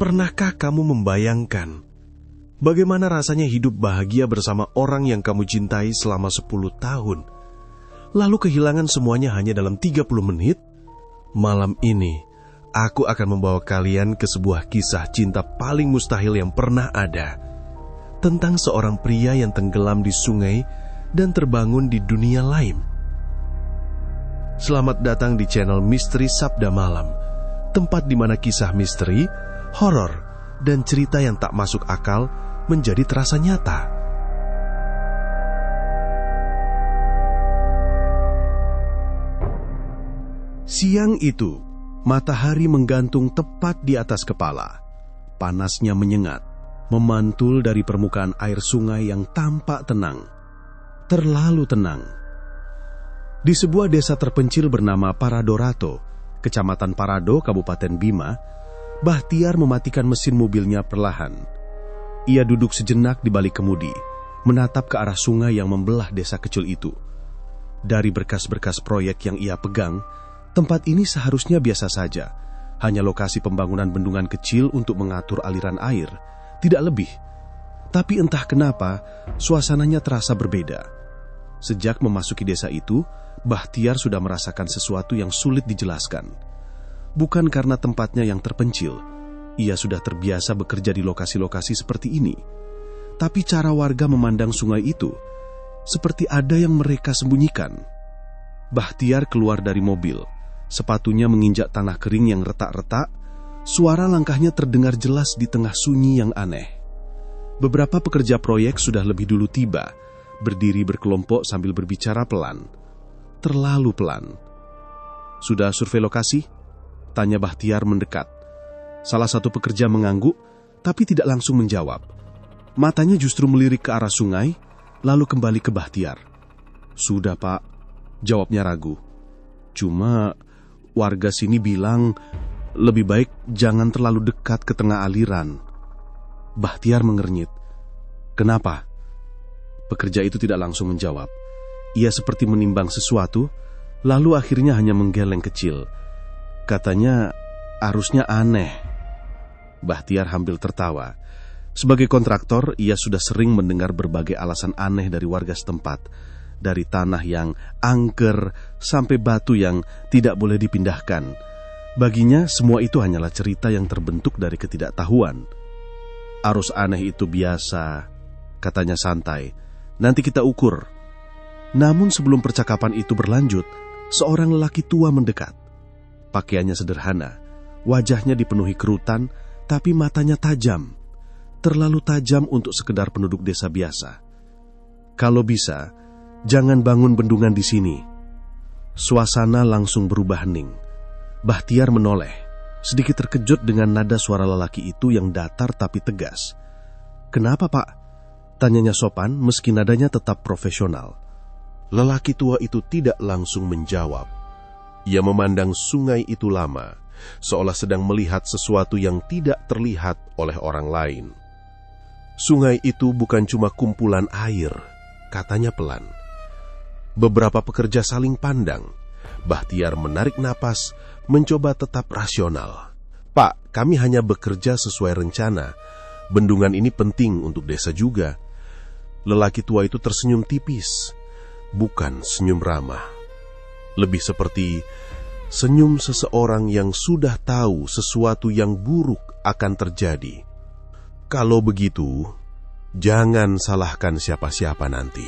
Pernahkah kamu membayangkan bagaimana rasanya hidup bahagia bersama orang yang kamu cintai selama 10 tahun, lalu kehilangan semuanya hanya dalam 30 menit? Malam ini, aku akan membawa kalian ke sebuah kisah cinta paling mustahil yang pernah ada, tentang seorang pria yang tenggelam di sungai dan terbangun di dunia lain. Selamat datang di channel Misteri Sabda Malam, tempat di mana kisah misteri, horor, dan cerita yang tak masuk akal menjadi terasa nyata. Siang itu, matahari menggantung tepat di atas kepala. Panasnya menyengat, memantul dari permukaan air sungai yang tampak tenang. Terlalu tenang. Di sebuah desa terpencil bernama Paradorato, Kecamatan Parado, Kabupaten Bima, Bahtiar mematikan mesin mobilnya perlahan. Ia duduk sejenak di balik kemudi, menatap ke arah sungai yang membelah desa kecil itu. Dari berkas-berkas proyek yang ia pegang, tempat ini seharusnya biasa saja, hanya lokasi pembangunan bendungan kecil untuk mengatur aliran air, tidak lebih. Tapi entah kenapa, suasananya terasa berbeda. Sejak memasuki desa itu, Bahtiar sudah merasakan sesuatu yang sulit dijelaskan. Bukan karena tempatnya yang terpencil, ia sudah terbiasa bekerja di lokasi-lokasi seperti ini. Tapi cara warga memandang sungai itu, seperti ada yang mereka sembunyikan. Bahtiar keluar dari mobil, sepatunya menginjak tanah kering yang retak-retak, suara langkahnya terdengar jelas di tengah sunyi yang aneh. Beberapa pekerja proyek sudah lebih dulu tiba, berdiri berkelompok sambil berbicara pelan. Terlalu pelan. "Sudah survei lokasi?" tanya Bahtiar mendekat. Salah satu pekerja mengangguk, tapi tidak langsung menjawab. Matanya justru melirik ke arah sungai, lalu kembali ke Bahtiar. "Sudah, Pak," jawabnya ragu. "Cuma warga sini bilang lebih baik jangan terlalu dekat ke tengah aliran." Bahtiar mengernyit. "Kenapa?" Pekerja itu tidak langsung menjawab. Ia seperti menimbang sesuatu, lalu akhirnya hanya menggeleng kecil. Katanya, arusnya aneh. Bahtiar hampir tertawa. Sebagai kontraktor, ia sudah sering mendengar berbagai alasan aneh dari warga setempat. Dari tanah yang angker sampai batu yang tidak boleh dipindahkan. Baginya, semua itu hanyalah cerita yang terbentuk dari ketidaktahuan. "Arus aneh itu biasa," katanya santai. "Nanti kita ukur." Namun sebelum percakapan itu berlanjut, seorang lelaki tua mendekat. Pakaiannya sederhana, wajahnya dipenuhi kerutan, tapi matanya tajam. Terlalu tajam untuk sekedar penduduk desa biasa. "Kalau bisa, jangan bangun bendungan di sini." Suasana langsung berubah hening. Bahtiar menoleh, sedikit terkejut dengan nada suara lelaki itu yang datar tapi tegas. "Kenapa, Pak?" tanyanya sopan meski nadanya tetap profesional. Lelaki tua itu tidak langsung menjawab. Ia memandang sungai itu lama, seolah sedang melihat sesuatu yang tidak terlihat oleh orang lain. "Sungai itu bukan cuma kumpulan air," katanya pelan. Beberapa pekerja saling pandang. Bahtiar menarik napas, mencoba tetap rasional. "Pak, kami hanya bekerja sesuai rencana. Bendungan ini penting untuk desa juga." Lelaki tua itu tersenyum tipis, bukan senyum ramah. Lebih seperti senyum seseorang yang sudah tahu sesuatu yang buruk akan terjadi. "Kalau begitu, jangan salahkan siapa-siapa nanti."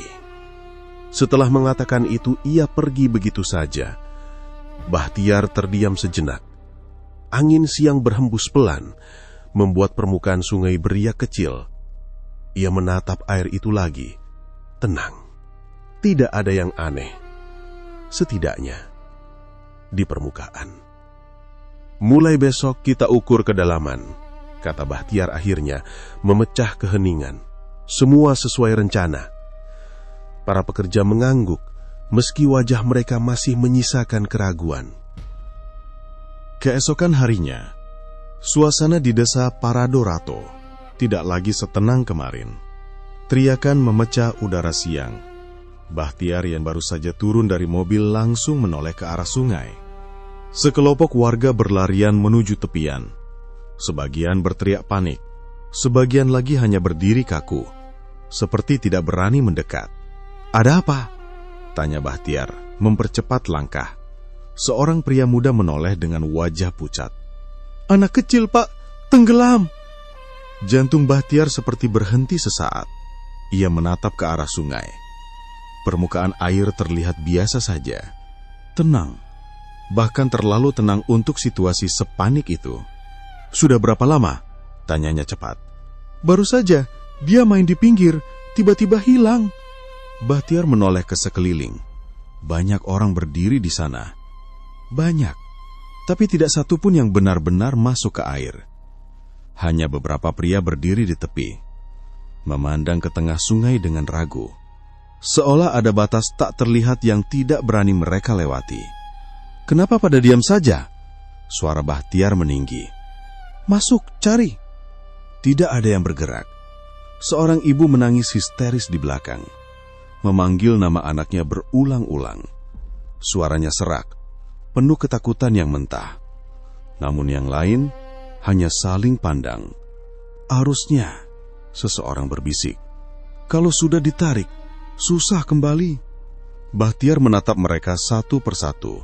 Setelah mengatakan itu, ia pergi begitu saja. Bahtiar terdiam sejenak. Angin siang berhembus pelan, membuat permukaan sungai beriak kecil. Ia menatap air itu lagi. Tenang. Tidak ada yang aneh. Setidaknya di permukaan. "Mulai besok kita ukur kedalaman," kata Bahtiar akhirnya, memecah keheningan. Semua sesuai rencana. Para pekerja mengangguk, meski wajah mereka masih menyisakan keraguan. Keesokan harinya, suasana di desa Paradorato tidak lagi setenang kemarin. Teriakan memecah udara siang. Bahtiar yang baru saja turun dari mobil langsung menoleh ke arah sungai. Sekelompok warga berlarian menuju tepian. Sebagian berteriak panik, sebagian lagi hanya berdiri kaku, seperti tidak berani mendekat. "Ada apa?" tanya Bahtiar, mempercepat langkah. Seorang pria muda menoleh dengan wajah pucat. "Anak kecil, Pak, tenggelam." Jantung Bahtiar seperti berhenti sesaat. Ia menatap ke arah sungai. Permukaan air terlihat biasa saja, tenang, bahkan terlalu tenang untuk situasi sepanik itu. "Sudah berapa lama?" tanyanya cepat. "Baru saja, dia main di pinggir, tiba-tiba hilang." Bahtiar menoleh ke sekeliling. Banyak orang berdiri di sana. Banyak, tapi tidak satu pun yang benar-benar masuk ke air. Hanya beberapa pria berdiri di tepi, memandang ke tengah sungai dengan ragu. Seolah ada batas tak terlihat yang tidak berani mereka lewati. "Kenapa pada diam saja?" Suara Bahtiar meninggi. "Masuk, cari." Tidak ada yang bergerak. Seorang ibu menangis histeris di belakang, memanggil nama anaknya berulang-ulang. Suaranya serak, penuh ketakutan yang mentah. Namun yang lain hanya saling pandang. "Arusnya," seseorang berbisik. "Kalau sudah ditarik, susah kembali." Bahtiar menatap mereka satu persatu,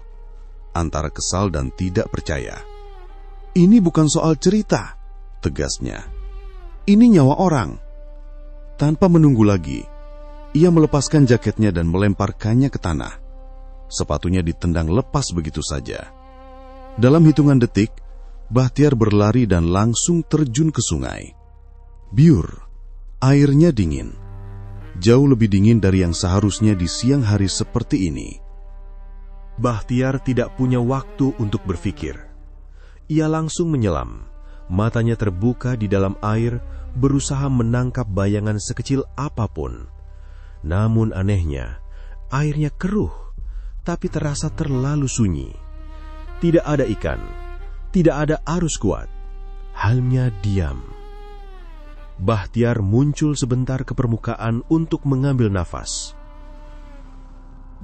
antara kesal dan tidak percaya. "Ini bukan soal cerita," tegasnya. "Ini nyawa orang." Tanpa menunggu lagi, ia melepaskan jaketnya dan melemparkannya ke tanah. Sepatunya ditendang lepas begitu saja. Dalam hitungan detik, Bahtiar berlari dan langsung terjun ke sungai. Biur, airnya dingin. Jauh lebih dingin dari yang seharusnya di siang hari seperti ini. Bahtiar tidak punya waktu untuk berpikir. Ia langsung menyelam. Matanya terbuka di dalam air, berusaha menangkap bayangan sekecil apapun. Namun anehnya, airnya keruh, tapi terasa terlalu sunyi. Tidak ada ikan, tidak ada arus kuat, hanya diam. Bahtiar muncul sebentar ke permukaan untuk mengambil nafas.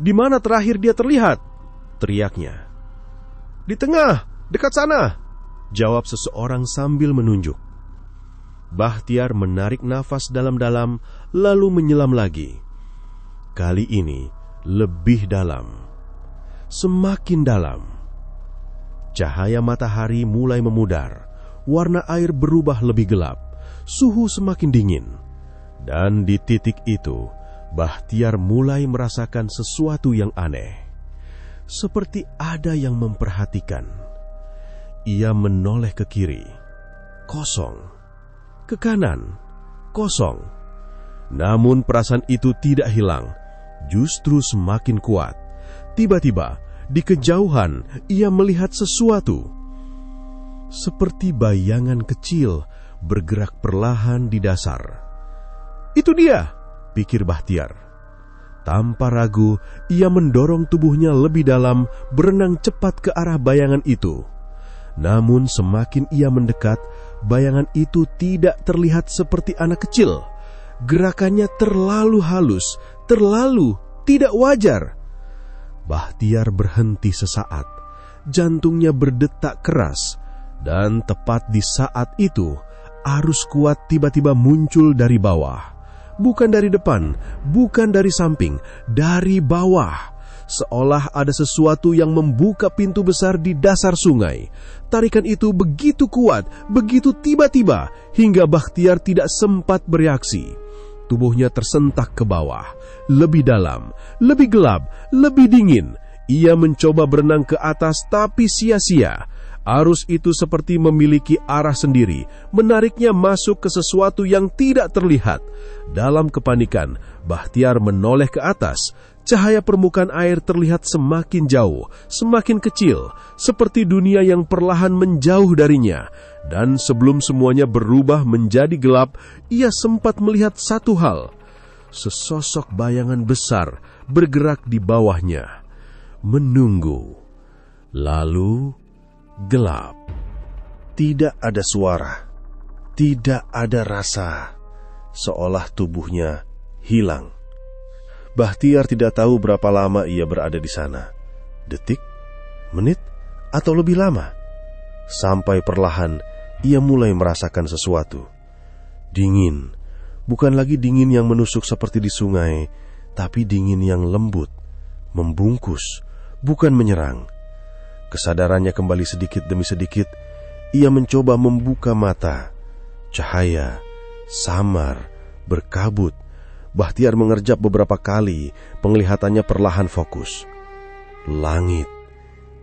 "Di mana terakhir dia terlihat?" teriaknya. "Di tengah, dekat sana," jawab seseorang sambil menunjuk. Bahtiar menarik nafas dalam-dalam, lalu menyelam lagi. Kali ini lebih dalam, semakin dalam. Cahaya matahari mulai memudar, warna air berubah lebih gelap. Suhu semakin dingin, dan di titik itu, Bahtiar mulai merasakan sesuatu yang aneh. Seperti ada yang memperhatikan. Ia menoleh ke kiri, kosong. Ke kanan, kosong. Namun perasaan itu tidak hilang, justru semakin kuat. Tiba-tiba, di kejauhan, ia melihat sesuatu. Seperti bayangan kecil bergerak perlahan di dasar. "Itu dia," pikir Bahtiar. Tanpa ragu, ia mendorong tubuhnya lebih dalam, berenang cepat ke arah bayangan itu. Namun semakin ia mendekat, bayangan itu tidak terlihat seperti anak kecil. Gerakannya terlalu halus, terlalu tidak wajar. Bahtiar berhenti sesaat. Jantungnya berdetak keras, dan tepat di saat itu, arus kuat tiba-tiba muncul dari bawah. Bukan dari depan, bukan dari samping, dari bawah. Seolah ada sesuatu yang membuka pintu besar di dasar sungai. Tarikan itu begitu kuat, begitu tiba-tiba, hingga Bahtiar tidak sempat bereaksi. Tubuhnya tersentak ke bawah, lebih dalam, lebih gelap, lebih dingin. Ia mencoba berenang ke atas, tapi sia-sia. Arus itu seperti memiliki arah sendiri, menariknya masuk ke sesuatu yang tidak terlihat. Dalam kepanikan, Bahtiar menoleh ke atas. Cahaya permukaan air terlihat semakin jauh, semakin kecil, seperti dunia yang perlahan menjauh darinya. Dan sebelum semuanya berubah menjadi gelap, ia sempat melihat satu hal. Sesosok bayangan besar bergerak di bawahnya, menunggu. Lalu gelap. Tidak ada suara, tidak ada rasa, seolah tubuhnya hilang. Bahtiar tidak tahu berapa lama ia berada di sana. Detik, menit, atau lebih lama. Sampai perlahan ia mulai merasakan sesuatu. Dingin, bukan lagi dingin yang menusuk seperti di sungai, tapi dingin yang lembut, membungkus, bukan menyerang. Kesadarannya kembali sedikit demi sedikit. Ia mencoba membuka mata. Cahaya samar, berkabut. Bahtiar mengerjap beberapa kali, penglihatannya perlahan fokus. Langit.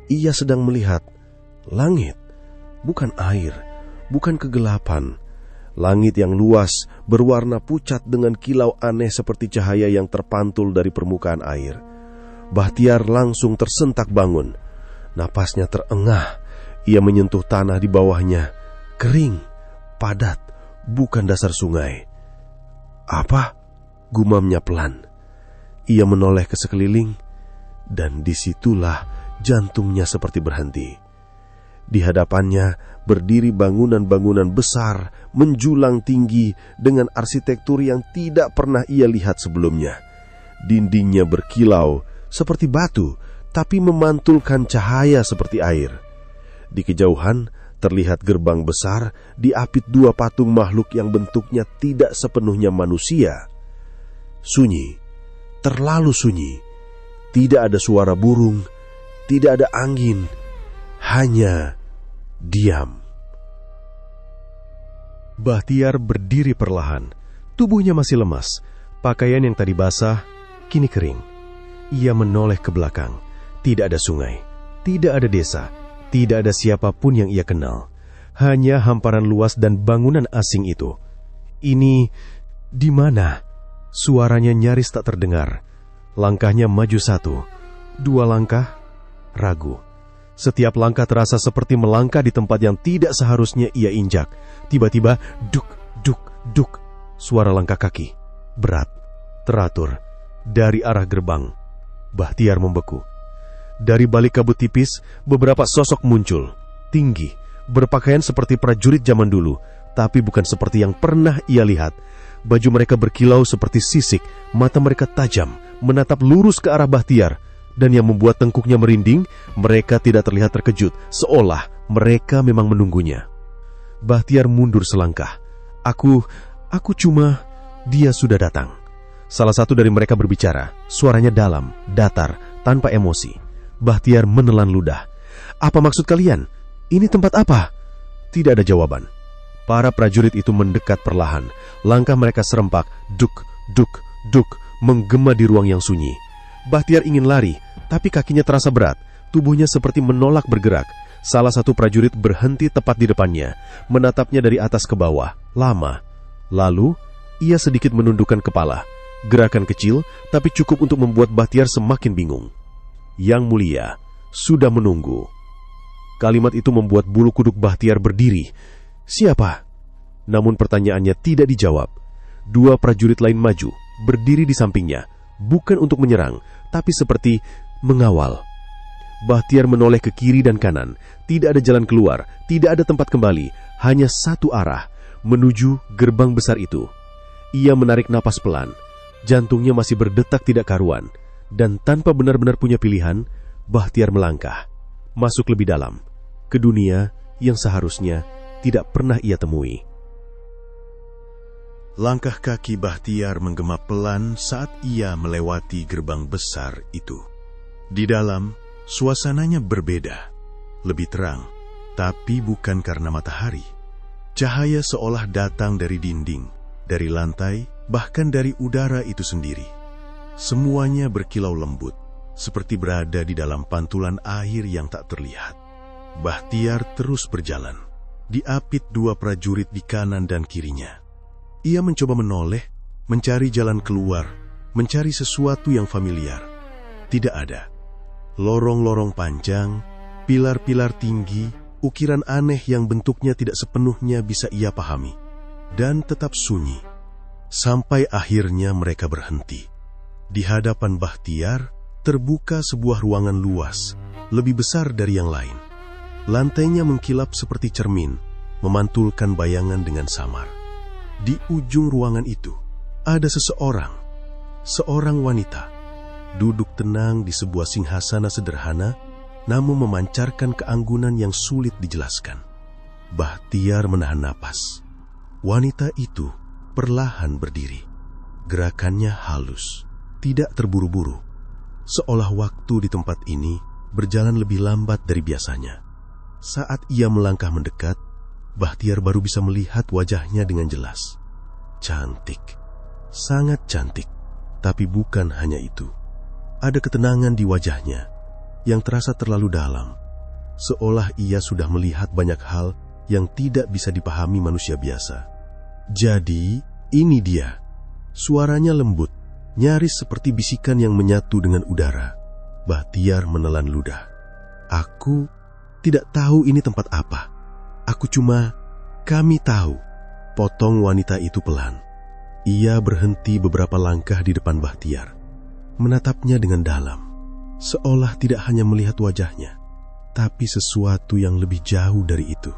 Ia sedang melihat langit, bukan air, bukan kegelapan. Langit yang luas, berwarna pucat dengan kilau aneh seperti cahaya yang terpantul dari permukaan air. Bahtiar langsung tersentak bangun. Napasnya terengah. Ia menyentuh tanah di bawahnya. Kering, padat, bukan dasar sungai. Apa? Gumamnya pelan. Ia menoleh ke sekeliling, dan disitulah jantungnya seperti berhenti. Di hadapannya berdiri bangunan-bangunan besar, menjulang tinggi dengan arsitektur yang tidak pernah ia lihat sebelumnya. Dindingnya berkilau seperti batu, tapi memantulkan cahaya seperti air. Di kejauhan terlihat gerbang besar diapit dua patung makhluk yang bentuknya tidak sepenuhnya manusia. Sunyi, terlalu sunyi. Tidak ada suara burung, tidak ada angin, hanya diam. Bahtiar berdiri perlahan. Tubuhnya masih lemas. Pakaian yang tadi basah kini kering. Ia menoleh ke belakang. Tidak ada sungai, tidak ada desa, tidak ada siapapun yang ia kenal. Hanya hamparan luas dan bangunan asing itu. Ini di mana? Suaranya nyaris tak terdengar. Langkahnya maju satu, dua langkah, ragu. Setiap langkah terasa seperti melangkah di tempat yang tidak seharusnya ia injak. Tiba-tiba, duk, duk, duk. Suara langkah kaki, berat, teratur, dari arah gerbang. Bahtiar membeku. Dari balik kabut tipis, beberapa sosok muncul. Tinggi, berpakaian seperti prajurit zaman dulu, tapi bukan seperti yang pernah ia lihat. Baju mereka berkilau seperti sisik, mata mereka tajam, menatap lurus ke arah Bahtiar. Dan yang membuat tengkuknya merinding, mereka tidak terlihat terkejut, seolah mereka memang menunggunya. Bahtiar mundur selangkah. Aku cuma, dia sudah datang. Salah satu dari mereka berbicara, suaranya dalam, datar, tanpa emosi. Bahtiar menelan ludah. Apa maksud kalian? Ini tempat apa? Tidak ada jawaban. Para prajurit itu mendekat perlahan. Langkah mereka serempak, duk, duk, duk, menggema di ruang yang sunyi. Bahtiar ingin lari, tapi kakinya terasa berat. Tubuhnya seperti menolak bergerak. Salah satu prajurit berhenti tepat di depannya, menatapnya dari atas ke bawah, lama. Lalu, ia sedikit menundukkan kepala. Gerakan kecil, tapi cukup untuk membuat Bahtiar semakin bingung. Yang Mulia sudah menunggu. Kalimat itu membuat bulu kuduk Bahtiar berdiri. Siapa? Namun pertanyaannya tidak dijawab. Dua prajurit lain maju, berdiri di sampingnya, bukan untuk menyerang, tapi seperti mengawal. Bahtiar menoleh ke kiri dan kanan. Tidak ada jalan keluar, tidak ada tempat kembali, hanya satu arah, menuju gerbang besar itu. Ia menarik napas pelan. Jantungnya masih berdetak tidak karuan. Dan tanpa benar-benar punya pilihan, Bahtiar melangkah, masuk lebih dalam, ke dunia yang seharusnya tidak pernah ia temui. Langkah kaki Bahtiar menggema pelan saat ia melewati gerbang besar itu. Di dalam, suasananya berbeda, lebih terang, tapi bukan karena matahari. Cahaya seolah datang dari dinding, dari lantai, bahkan dari udara itu sendiri. Semuanya berkilau lembut, seperti berada di dalam pantulan air yang tak terlihat. Bahtiar terus berjalan, diapit dua prajurit di kanan dan kirinya. Ia mencoba menoleh, mencari jalan keluar, mencari sesuatu yang familiar. Tidak ada. Lorong-lorong panjang, pilar-pilar tinggi, ukiran aneh yang bentuknya tidak sepenuhnya bisa ia pahami. Dan tetap sunyi. Sampai akhirnya mereka berhenti. Di hadapan Bahtiar, terbuka sebuah ruangan luas, lebih besar dari yang lain. Lantainya mengkilap seperti cermin, memantulkan bayangan dengan samar. Di ujung ruangan itu, ada seorang wanita, duduk tenang di sebuah singgasana sederhana, namun memancarkan keanggunan yang sulit dijelaskan. Bahtiar menahan napas. Wanita itu perlahan berdiri. Gerakannya halus, tidak terburu-buru. Seolah waktu di tempat ini berjalan lebih lambat dari biasanya. Saat ia melangkah mendekat, Bahtiar baru bisa melihat wajahnya dengan jelas. Cantik, sangat cantik. Tapi bukan hanya itu. Ada ketenangan di wajahnya yang terasa terlalu dalam. Seolah ia sudah melihat banyak hal yang tidak bisa dipahami manusia biasa. Jadi, ini dia. Suaranya lembut, nyaris seperti bisikan yang menyatu dengan udara. Bahtiar menelan ludah. Aku tidak tahu ini tempat apa. Kami tahu. Potong wanita itu pelan. Ia berhenti beberapa langkah di depan Bahtiar. Menatapnya dengan dalam. Seolah tidak hanya melihat wajahnya, tapi sesuatu yang lebih jauh dari itu.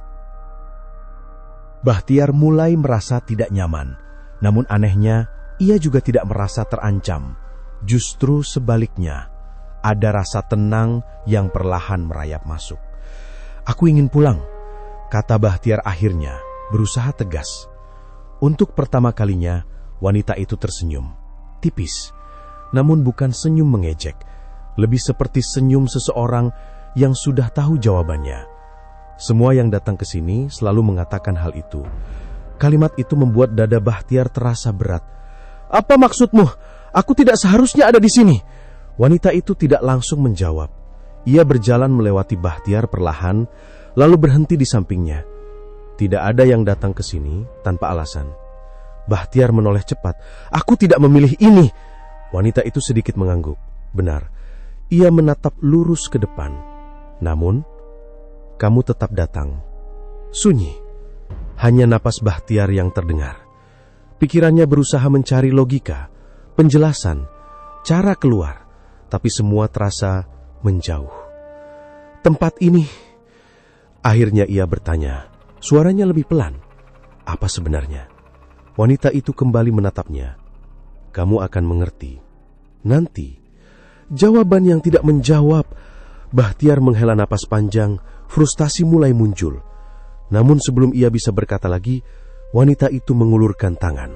Bahtiar mulai merasa tidak nyaman. Namun anehnya, ia juga tidak merasa terancam. Justru sebaliknya, ada rasa tenang yang perlahan merayap masuk. "Aku ingin pulang," kata Bahtiar akhirnya, berusaha tegas. Untuk pertama kalinya, wanita itu tersenyum. Tipis, namun bukan senyum mengejek. Lebih seperti senyum seseorang yang sudah tahu jawabannya. Semua yang datang ke sini selalu mengatakan hal itu. Kalimat itu membuat dada Bahtiar terasa berat. "Apa maksudmu? Aku tidak seharusnya ada di sini." Wanita itu tidak langsung menjawab. Ia berjalan melewati Bahtiar perlahan, lalu berhenti di sampingnya. Tidak ada yang datang ke sini tanpa alasan. Bahtiar menoleh cepat. "Aku tidak memilih ini." Wanita itu sedikit mengangguk. Benar, ia menatap lurus ke depan. Namun, kamu tetap datang. Sunyi. Hanya napas Bahtiar yang terdengar. Pikirannya berusaha mencari logika, penjelasan, cara keluar. Tapi semua terasa menjauh. Tempat ini. Akhirnya ia bertanya. Suaranya lebih pelan. Apa sebenarnya? Wanita itu kembali menatapnya. "Kamu akan mengerti. Nanti." Jawaban yang tidak menjawab. Bahtiar menghela napas panjang. Frustasi mulai muncul. Namun sebelum ia bisa berkata lagi, wanita itu mengulurkan tangan.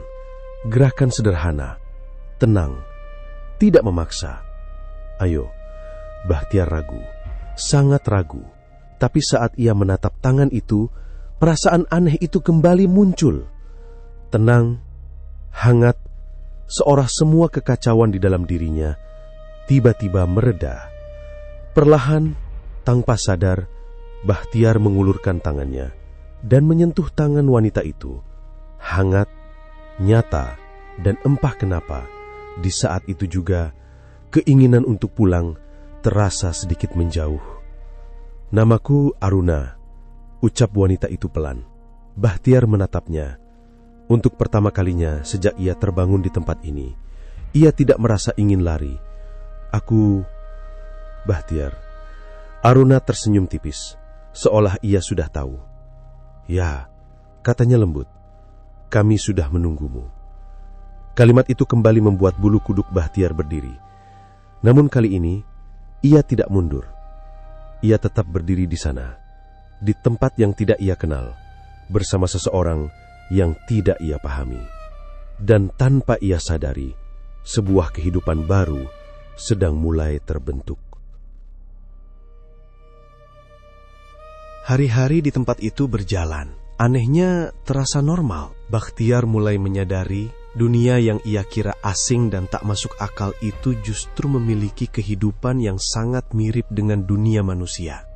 Gerakan sederhana, tenang, tidak memaksa. "Ayo." Bahtiar ragu, sangat ragu. Tapi saat ia menatap tangan itu, perasaan aneh itu kembali muncul. Tenang, hangat, seolah semua kekacauan di dalam dirinya tiba-tiba mereda. Perlahan, tanpa sadar, Bahtiar mengulurkan tangannya dan menyentuh tangan wanita itu. Hangat, nyata, dan entah kenapa, di saat itu juga, keinginan untuk pulang terasa sedikit menjauh. "Namaku Aruna," ucap wanita itu pelan. Bahtiar menatapnya. Untuk pertama kalinya sejak ia terbangun di tempat ini, ia tidak merasa ingin lari. "Aku..." Bahtiar. Aruna tersenyum tipis, seolah ia sudah tahu. "Ya," katanya lembut, "kami sudah menunggumu." Kalimat itu kembali membuat bulu kuduk Bahtiar berdiri. Namun kali ini, ia tidak mundur. Ia tetap berdiri di sana, di tempat yang tidak ia kenal, bersama seseorang yang tidak ia pahami. Dan tanpa ia sadari, sebuah kehidupan baru sedang mulai terbentuk. Hari-hari di tempat itu berjalan. Anehnya terasa normal. Bahtiar mulai menyadari dunia yang ia kira asing dan tak masuk akal itu justru memiliki kehidupan yang sangat mirip dengan dunia manusia.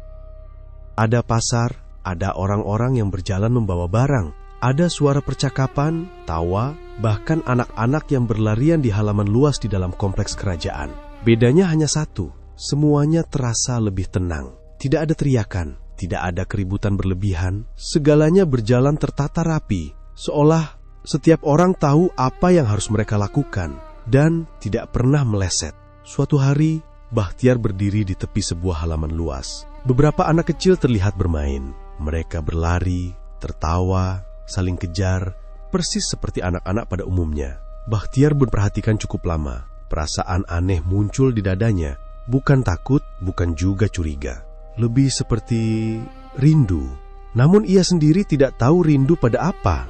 Ada pasar, ada orang-orang yang berjalan membawa barang, ada suara percakapan, tawa, bahkan anak-anak yang berlarian di halaman luas di dalam kompleks kerajaan. Bedanya hanya satu, semuanya terasa lebih tenang. Tidak ada teriakan, tidak ada keributan berlebihan, segalanya berjalan tertata rapi, seolah setiap orang tahu apa yang harus mereka lakukan dan tidak pernah meleset. Suatu hari, Bahtiar berdiri di tepi sebuah halaman luas. Beberapa anak kecil terlihat bermain. Mereka berlari, tertawa, saling kejar, persis seperti anak-anak pada umumnya. Bahtiar memperhatikan cukup lama. Perasaan aneh muncul di dadanya. Bukan takut, bukan juga curiga. Lebih seperti rindu. Namun ia sendiri tidak tahu rindu pada apa.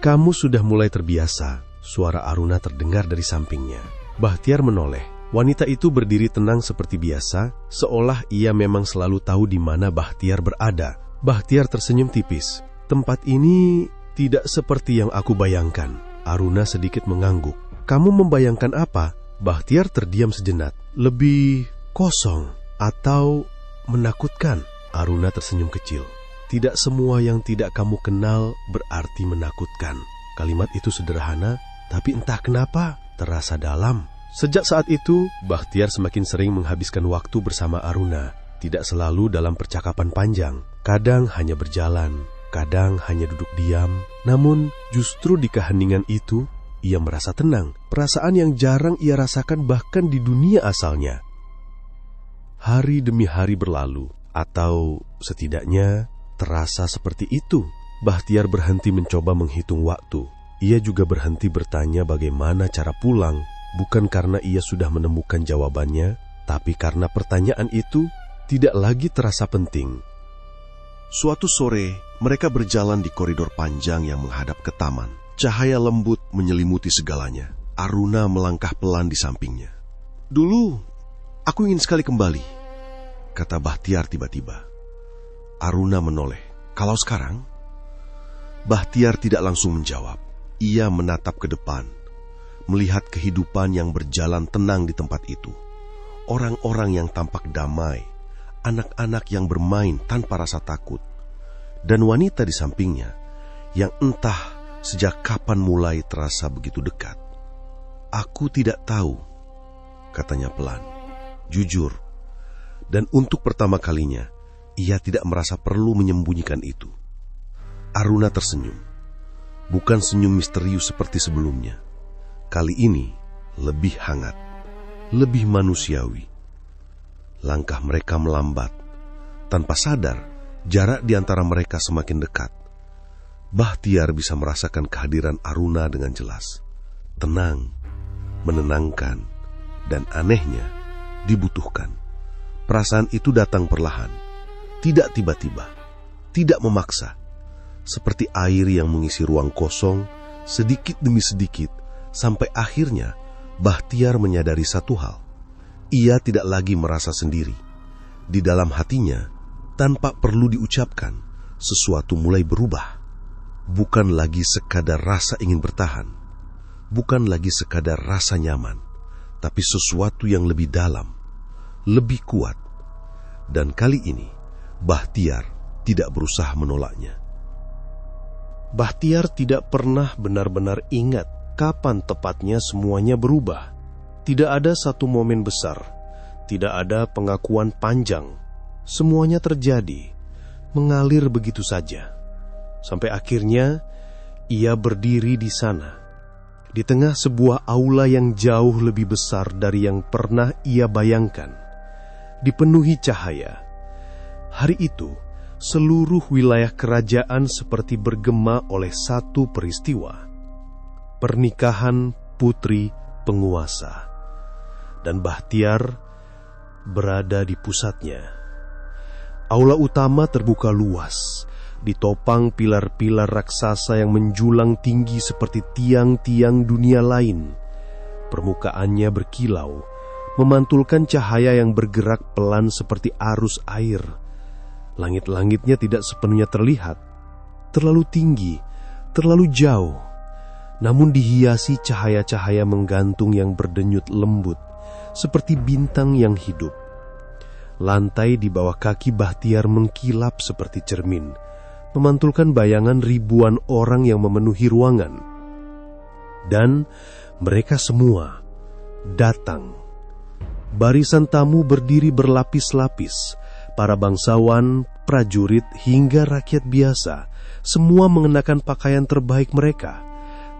Kamu sudah mulai terbiasa, suara Aruna terdengar dari sampingnya. Bahtiar menoleh. Wanita itu berdiri tenang seperti biasa, seolah ia memang selalu tahu di mana Bahtiar berada. Bahtiar tersenyum tipis. Tempat ini tidak seperti yang aku bayangkan. Aruna sedikit mengangguk. Kamu membayangkan apa? Bahtiar terdiam sejenak. Lebih kosong atau menakutkan? Aruna tersenyum kecil. Tidak semua yang tidak kamu kenal berarti menakutkan. Kalimat itu sederhana, tapi entah kenapa terasa dalam. Sejak saat itu, Bahtiar semakin sering menghabiskan waktu bersama Aruna. Tidak selalu dalam percakapan panjang. Kadang hanya berjalan, kadang hanya duduk diam. Namun justru di keheningan itu, ia merasa tenang. Perasaan yang jarang ia rasakan bahkan di dunia asalnya. Hari demi hari berlalu, atau setidaknya terasa seperti itu. Bahtiar berhenti mencoba menghitung waktu. Ia juga berhenti bertanya bagaimana cara pulang. Bukan karena ia sudah menemukan jawabannya, tapi karena pertanyaan itu tidak lagi terasa penting. Suatu sore, mereka berjalan di koridor panjang yang menghadap ke taman. Cahaya lembut menyelimuti segalanya. Aruna melangkah pelan di sampingnya. Dulu, aku ingin sekali kembali, kata Bahtiar tiba-tiba. Aruna menoleh. Kalau sekarang? Bahtiar tidak langsung menjawab. Ia menatap ke depan, melihat kehidupan yang berjalan tenang di tempat itu. Orang-orang yang tampak damai, anak-anak yang bermain tanpa rasa takut, dan wanita di sampingnya yang entah sejak kapan mulai terasa begitu dekat. Aku tidak tahu, katanya pelan, jujur, dan untuk pertama kalinya, ia tidak merasa perlu menyembunyikan itu. Aruna tersenyum. Bukan senyum misterius seperti sebelumnya. Kali ini lebih hangat, lebih manusiawi. Langkah mereka melambat. Tanpa sadar, jarak di antara mereka semakin dekat. Bahtiar bisa merasakan kehadiran Aruna dengan jelas. Tenang, menenangkan, dan anehnya dibutuhkan. Perasaan itu datang perlahan. Tidak tiba-tiba, tidak memaksa. Seperti air yang mengisi ruang kosong, sedikit demi sedikit, sampai akhirnya Bahtiar menyadari satu hal. Ia tidak lagi merasa sendiri. Di dalam hatinya, tanpa perlu diucapkan, sesuatu mulai berubah. Bukan lagi sekadar rasa ingin bertahan. Bukan lagi sekadar rasa nyaman. Tapi sesuatu yang lebih dalam, lebih kuat. Dan kali ini, Bahtiar tidak berusaha menolaknya. Bahtiar tidak pernah benar-benar ingat kapan tepatnya semuanya berubah. Tidak ada satu momen besar, tidak ada pengakuan panjang. Semuanya terjadi, mengalir begitu saja. Sampai akhirnya ia berdiri di sana, di tengah sebuah aula yang jauh lebih besar dari yang pernah ia bayangkan, dipenuhi cahaya. Hari itu, seluruh wilayah kerajaan seperti bergema oleh satu peristiwa. Pernikahan putri penguasa. Dan Bahtiar berada di pusatnya. Aula utama terbuka luas, ditopang pilar-pilar raksasa yang menjulang tinggi seperti tiang-tiang dunia lain. Permukaannya berkilau, memantulkan cahaya yang bergerak pelan seperti arus air. Langit-langitnya tidak sepenuhnya terlihat, terlalu tinggi, terlalu jauh, namun dihiasi cahaya-cahaya menggantung yang berdenyut lembut, seperti bintang yang hidup. Lantai di bawah kaki Bahtiar mengkilap seperti cermin, memantulkan bayangan ribuan orang yang memenuhi ruangan. Dan mereka semua datang. Barisan tamu berdiri berlapis-lapis. Para bangsawan, prajurit, hingga rakyat biasa, semua mengenakan pakaian terbaik mereka.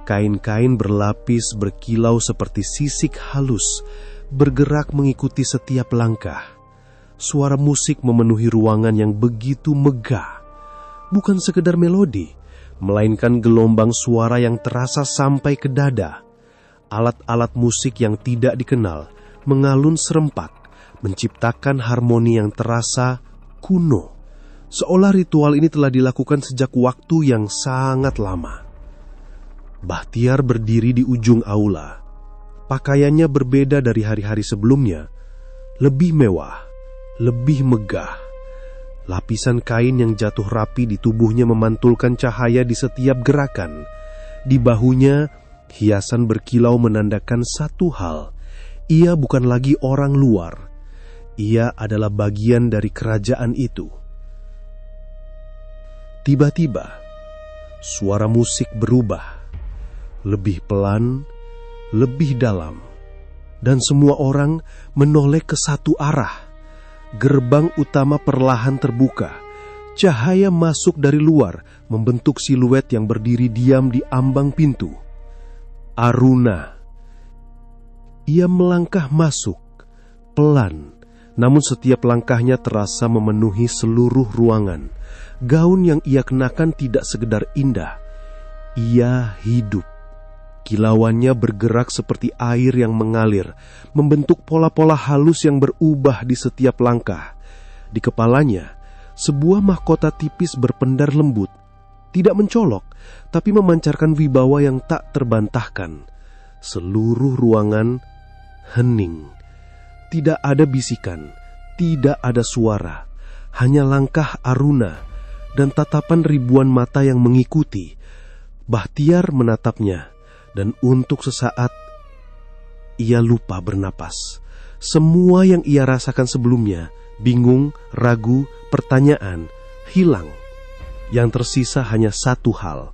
Kain-kain berlapis berkilau seperti sisik halus, bergerak mengikuti setiap langkah. Suara musik memenuhi ruangan yang begitu megah. Bukan sekedar melodi, melainkan gelombang suara yang terasa sampai ke dada. Alat-alat musik yang tidak dikenal mengalun serempak, menciptakan harmoni yang terasa kuno, seolah ritual ini telah dilakukan sejak waktu yang sangat lama. Bahtiar berdiri di ujung aula. Pakaiannya berbeda dari hari-hari sebelumnya, lebih mewah, lebih megah. Lapisan kain yang jatuh rapi di tubuhnya memantulkan cahaya di setiap gerakan. Di bahunya, hiasan berkilau menandakan satu hal. Ia bukan lagi orang luar. Ia adalah bagian dari kerajaan itu. Tiba-tiba, suara musik berubah. Lebih pelan, lebih dalam. Dan semua orang menoleh ke satu arah. Gerbang utama perlahan terbuka. Cahaya masuk dari luar, membentuk siluet yang berdiri diam di ambang pintu. Aruna. Ia melangkah masuk, pelan, namun setiap langkahnya terasa memenuhi seluruh ruangan. Gaun yang ia kenakan tidak sekedar indah. Ia hidup. Kilauannya bergerak seperti air yang mengalir, membentuk pola-pola halus yang berubah di setiap langkah. Di kepalanya, sebuah mahkota tipis berpendar lembut, tidak mencolok, tapi memancarkan wibawa yang tak terbantahkan. Seluruh ruangan hening. Tidak ada bisikan, tidak ada suara, hanya langkah Aruna dan tatapan ribuan mata yang mengikuti. Bahtiar menatapnya. Dan untuk sesaat, ia lupa bernapas. Semua yang ia rasakan sebelumnya, bingung, ragu, pertanyaan, hilang. Yang tersisa hanya satu hal,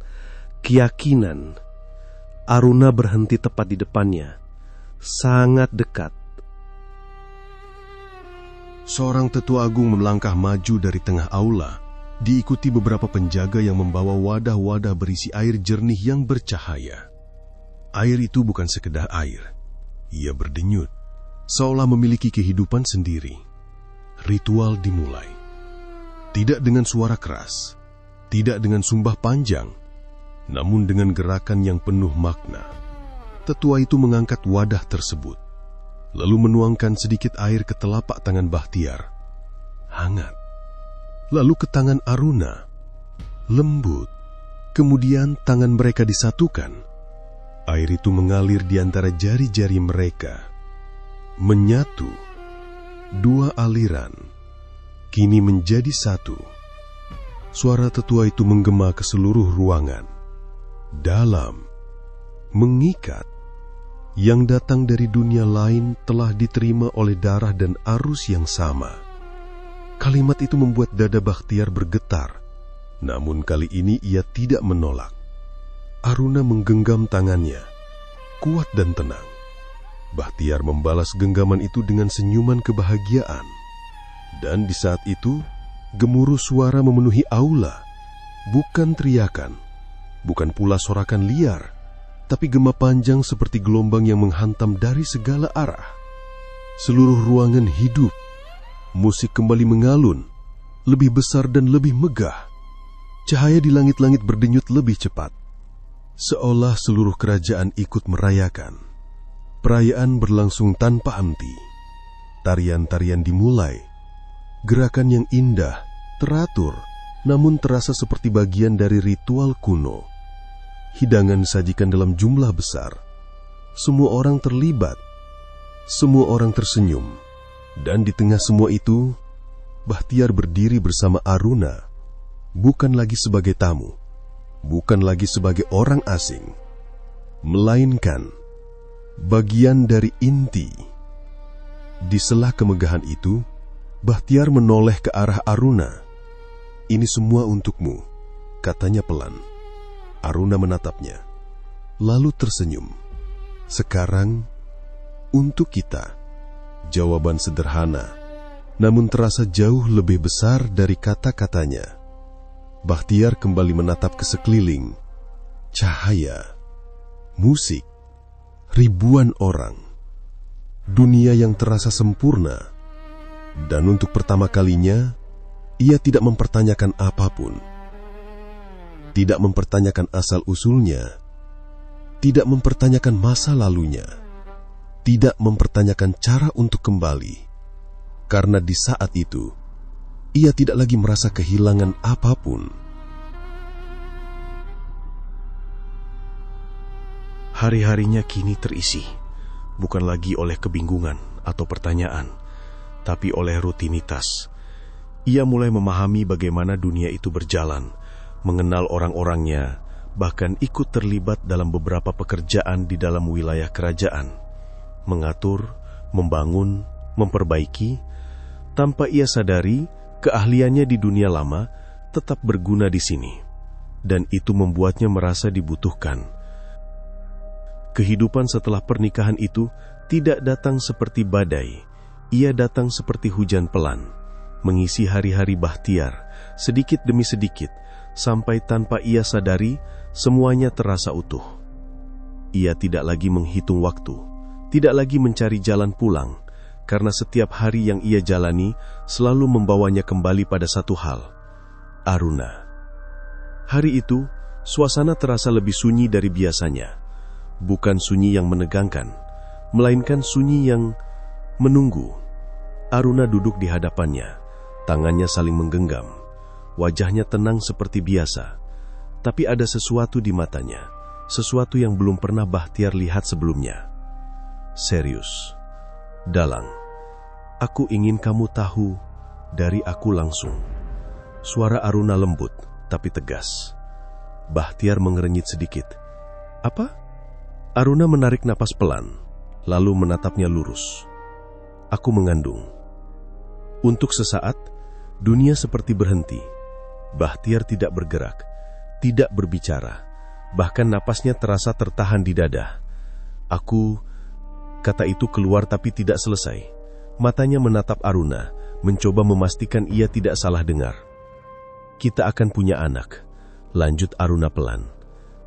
keyakinan. Aruna berhenti tepat di depannya, sangat dekat. Seorang tetua agung melangkah maju dari tengah aula, diikuti beberapa penjaga yang membawa wadah-wadah berisi air jernih yang bercahaya. Air itu bukan sekedar air. Ia berdenyut, seolah memiliki kehidupan sendiri. Ritual dimulai. Tidak dengan suara keras, tidak dengan sumbah panjang, namun dengan gerakan yang penuh makna. Tetua itu mengangkat wadah tersebut, lalu menuangkan sedikit air ke telapak tangan Bahtiar. Hangat. Lalu ke tangan Aruna. Lembut. Kemudian tangan mereka disatukan. Air itu mengalir di antara jari-jari mereka. Menyatu. Dua aliran. Kini menjadi satu. Suara tetua itu menggema ke seluruh ruangan. Dalam. Mengikat. Yang datang dari dunia lain telah diterima oleh darah dan arus yang sama. Kalimat itu membuat dada Bahtiar bergetar. Namun kali ini ia tidak menolak. Aruna menggenggam tangannya, kuat dan tenang. Bahtiar membalas genggaman itu dengan senyuman kebahagiaan. Dan di saat itu, gemuruh suara memenuhi aula. Bukan teriakan, bukan pula sorakan liar, tapi gema panjang seperti gelombang yang menghantam dari segala arah. Seluruh ruangan hidup. Musik kembali mengalun, lebih besar dan lebih megah. Cahaya di langit-langit berdenyut lebih cepat. Seolah seluruh kerajaan ikut merayakan. Perayaan berlangsung tanpa henti. Tarian-tarian dimulai. Gerakan yang indah, teratur, namun terasa seperti bagian dari ritual kuno. Hidangan disajikan dalam jumlah besar. Semua orang terlibat. Semua orang tersenyum. Dan di tengah semua itu, Bahtiar berdiri bersama Aruna. Bukan lagi sebagai tamu. Bukan lagi sebagai orang asing, melainkan bagian dari inti. Di sela kemegahan itu, Bahtiar menoleh ke arah Aruna. "Ini semua untukmu," katanya pelan. Aruna menatapnya, lalu tersenyum. "Sekarang, untuk kita." Jawaban sederhana, namun terasa jauh lebih besar dari kata-katanya. Bahtiar kembali menatap ke sekeliling. Cahaya, musik, ribuan orang. Dunia yang terasa sempurna. Dan untuk pertama kalinya, ia tidak mempertanyakan apapun. Tidak mempertanyakan asal-usulnya. Tidak mempertanyakan masa lalunya. Tidak mempertanyakan cara untuk kembali. Karena di saat itu, Ia tidak lagi merasa kehilangan apapun. Hari-harinya kini terisi, bukan lagi oleh kebingungan atau pertanyaan, tapi oleh rutinitas. Ia mulai memahami bagaimana dunia itu berjalan, mengenal orang-orangnya, bahkan ikut terlibat dalam beberapa pekerjaan di dalam wilayah kerajaan. Mengatur, membangun, memperbaiki. Tanpa ia sadari, keahliannya di dunia lama tetap berguna di sini. Dan itu membuatnya merasa dibutuhkan. Kehidupan setelah pernikahan itu tidak datang seperti badai. Ia datang seperti hujan pelan, mengisi hari-hari Bakhtiar, sedikit demi sedikit, sampai tanpa ia sadari, semuanya terasa utuh. Ia tidak lagi menghitung waktu, tidak lagi mencari jalan pulang, karena setiap hari yang ia jalani selalu membawanya kembali pada satu hal, Aruna. Hari itu, suasana terasa lebih sunyi dari biasanya. Bukan sunyi yang menegangkan, melainkan sunyi yang menunggu. Aruna duduk di hadapannya, tangannya saling menggenggam. Wajahnya tenang seperti biasa, tapi ada sesuatu di matanya, sesuatu yang belum pernah Bakhtiar lihat sebelumnya. Serius, dalang. Aku ingin kamu tahu dari aku langsung. Suara Aruna lembut, tapi tegas. Bakhtiar mengerenyit sedikit. Apa? Aruna menarik napas pelan, lalu menatapnya lurus. Aku mengandung. Untuk sesaat, dunia seperti berhenti. Bakhtiar tidak bergerak, tidak berbicara. Bahkan napasnya terasa tertahan di dada. Kata itu keluar tapi tidak selesai. Matanya menatap Aruna, mencoba memastikan ia tidak salah dengar. Kita akan punya anak, lanjut Aruna pelan.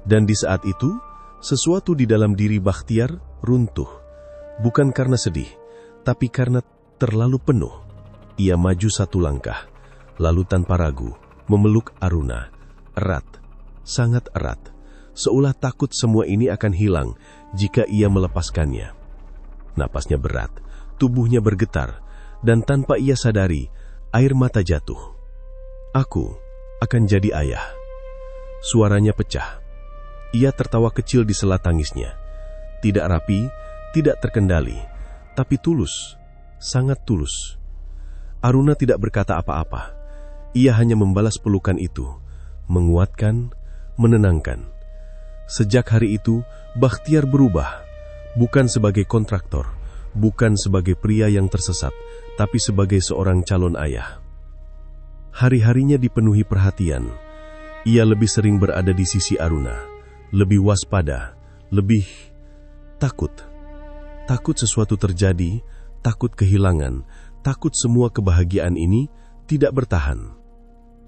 Dan di saat itu, sesuatu di dalam diri Bakhtiar runtuh. Bukan karena sedih, tapi karena terlalu penuh. Ia maju satu langkah, lalu tanpa ragu, memeluk Aruna. Erat, sangat erat. Seolah takut semua ini akan hilang jika ia melepaskannya. Napasnya berat, tubuhnya bergetar, dan tanpa ia sadari, air mata jatuh. Aku akan jadi ayah. Suaranya pecah. Ia tertawa kecil di sela tangisnya. Tidak rapi, tidak terkendali, tapi tulus, sangat tulus. Aruna tidak berkata apa-apa. Ia hanya membalas pelukan itu, menguatkan, menenangkan. Sejak hari itu, Bakhtiar berubah, bukan sebagai kontraktor, bukan sebagai pria yang tersesat, tapi sebagai seorang calon ayah. Hari-harinya dipenuhi perhatian. Ia lebih sering berada di sisi Aruna. Lebih waspada, lebih takut. Takut sesuatu terjadi, takut kehilangan, takut semua kebahagiaan ini tidak bertahan.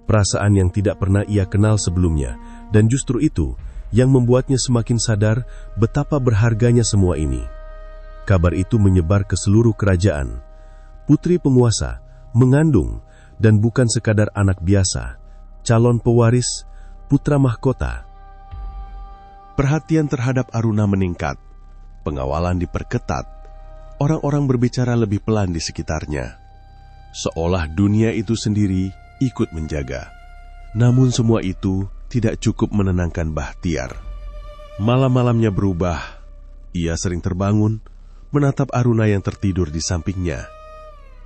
Perasaan yang tidak pernah ia kenal sebelumnya, dan justru itu yang membuatnya semakin sadar betapa berharganya semua ini. Kabar itu menyebar ke seluruh kerajaan. Putri penguasa, mengandung, dan bukan sekadar anak biasa, calon pewaris, putra mahkota. Perhatian terhadap Aruna meningkat, pengawalan diperketat, orang-orang berbicara lebih pelan di sekitarnya. Seolah dunia itu sendiri ikut menjaga. Namun semua itu tidak cukup menenangkan Bakhtiar. Malam-malamnya berubah. Ia sering terbangun, menatap Aruna yang tertidur di sampingnya,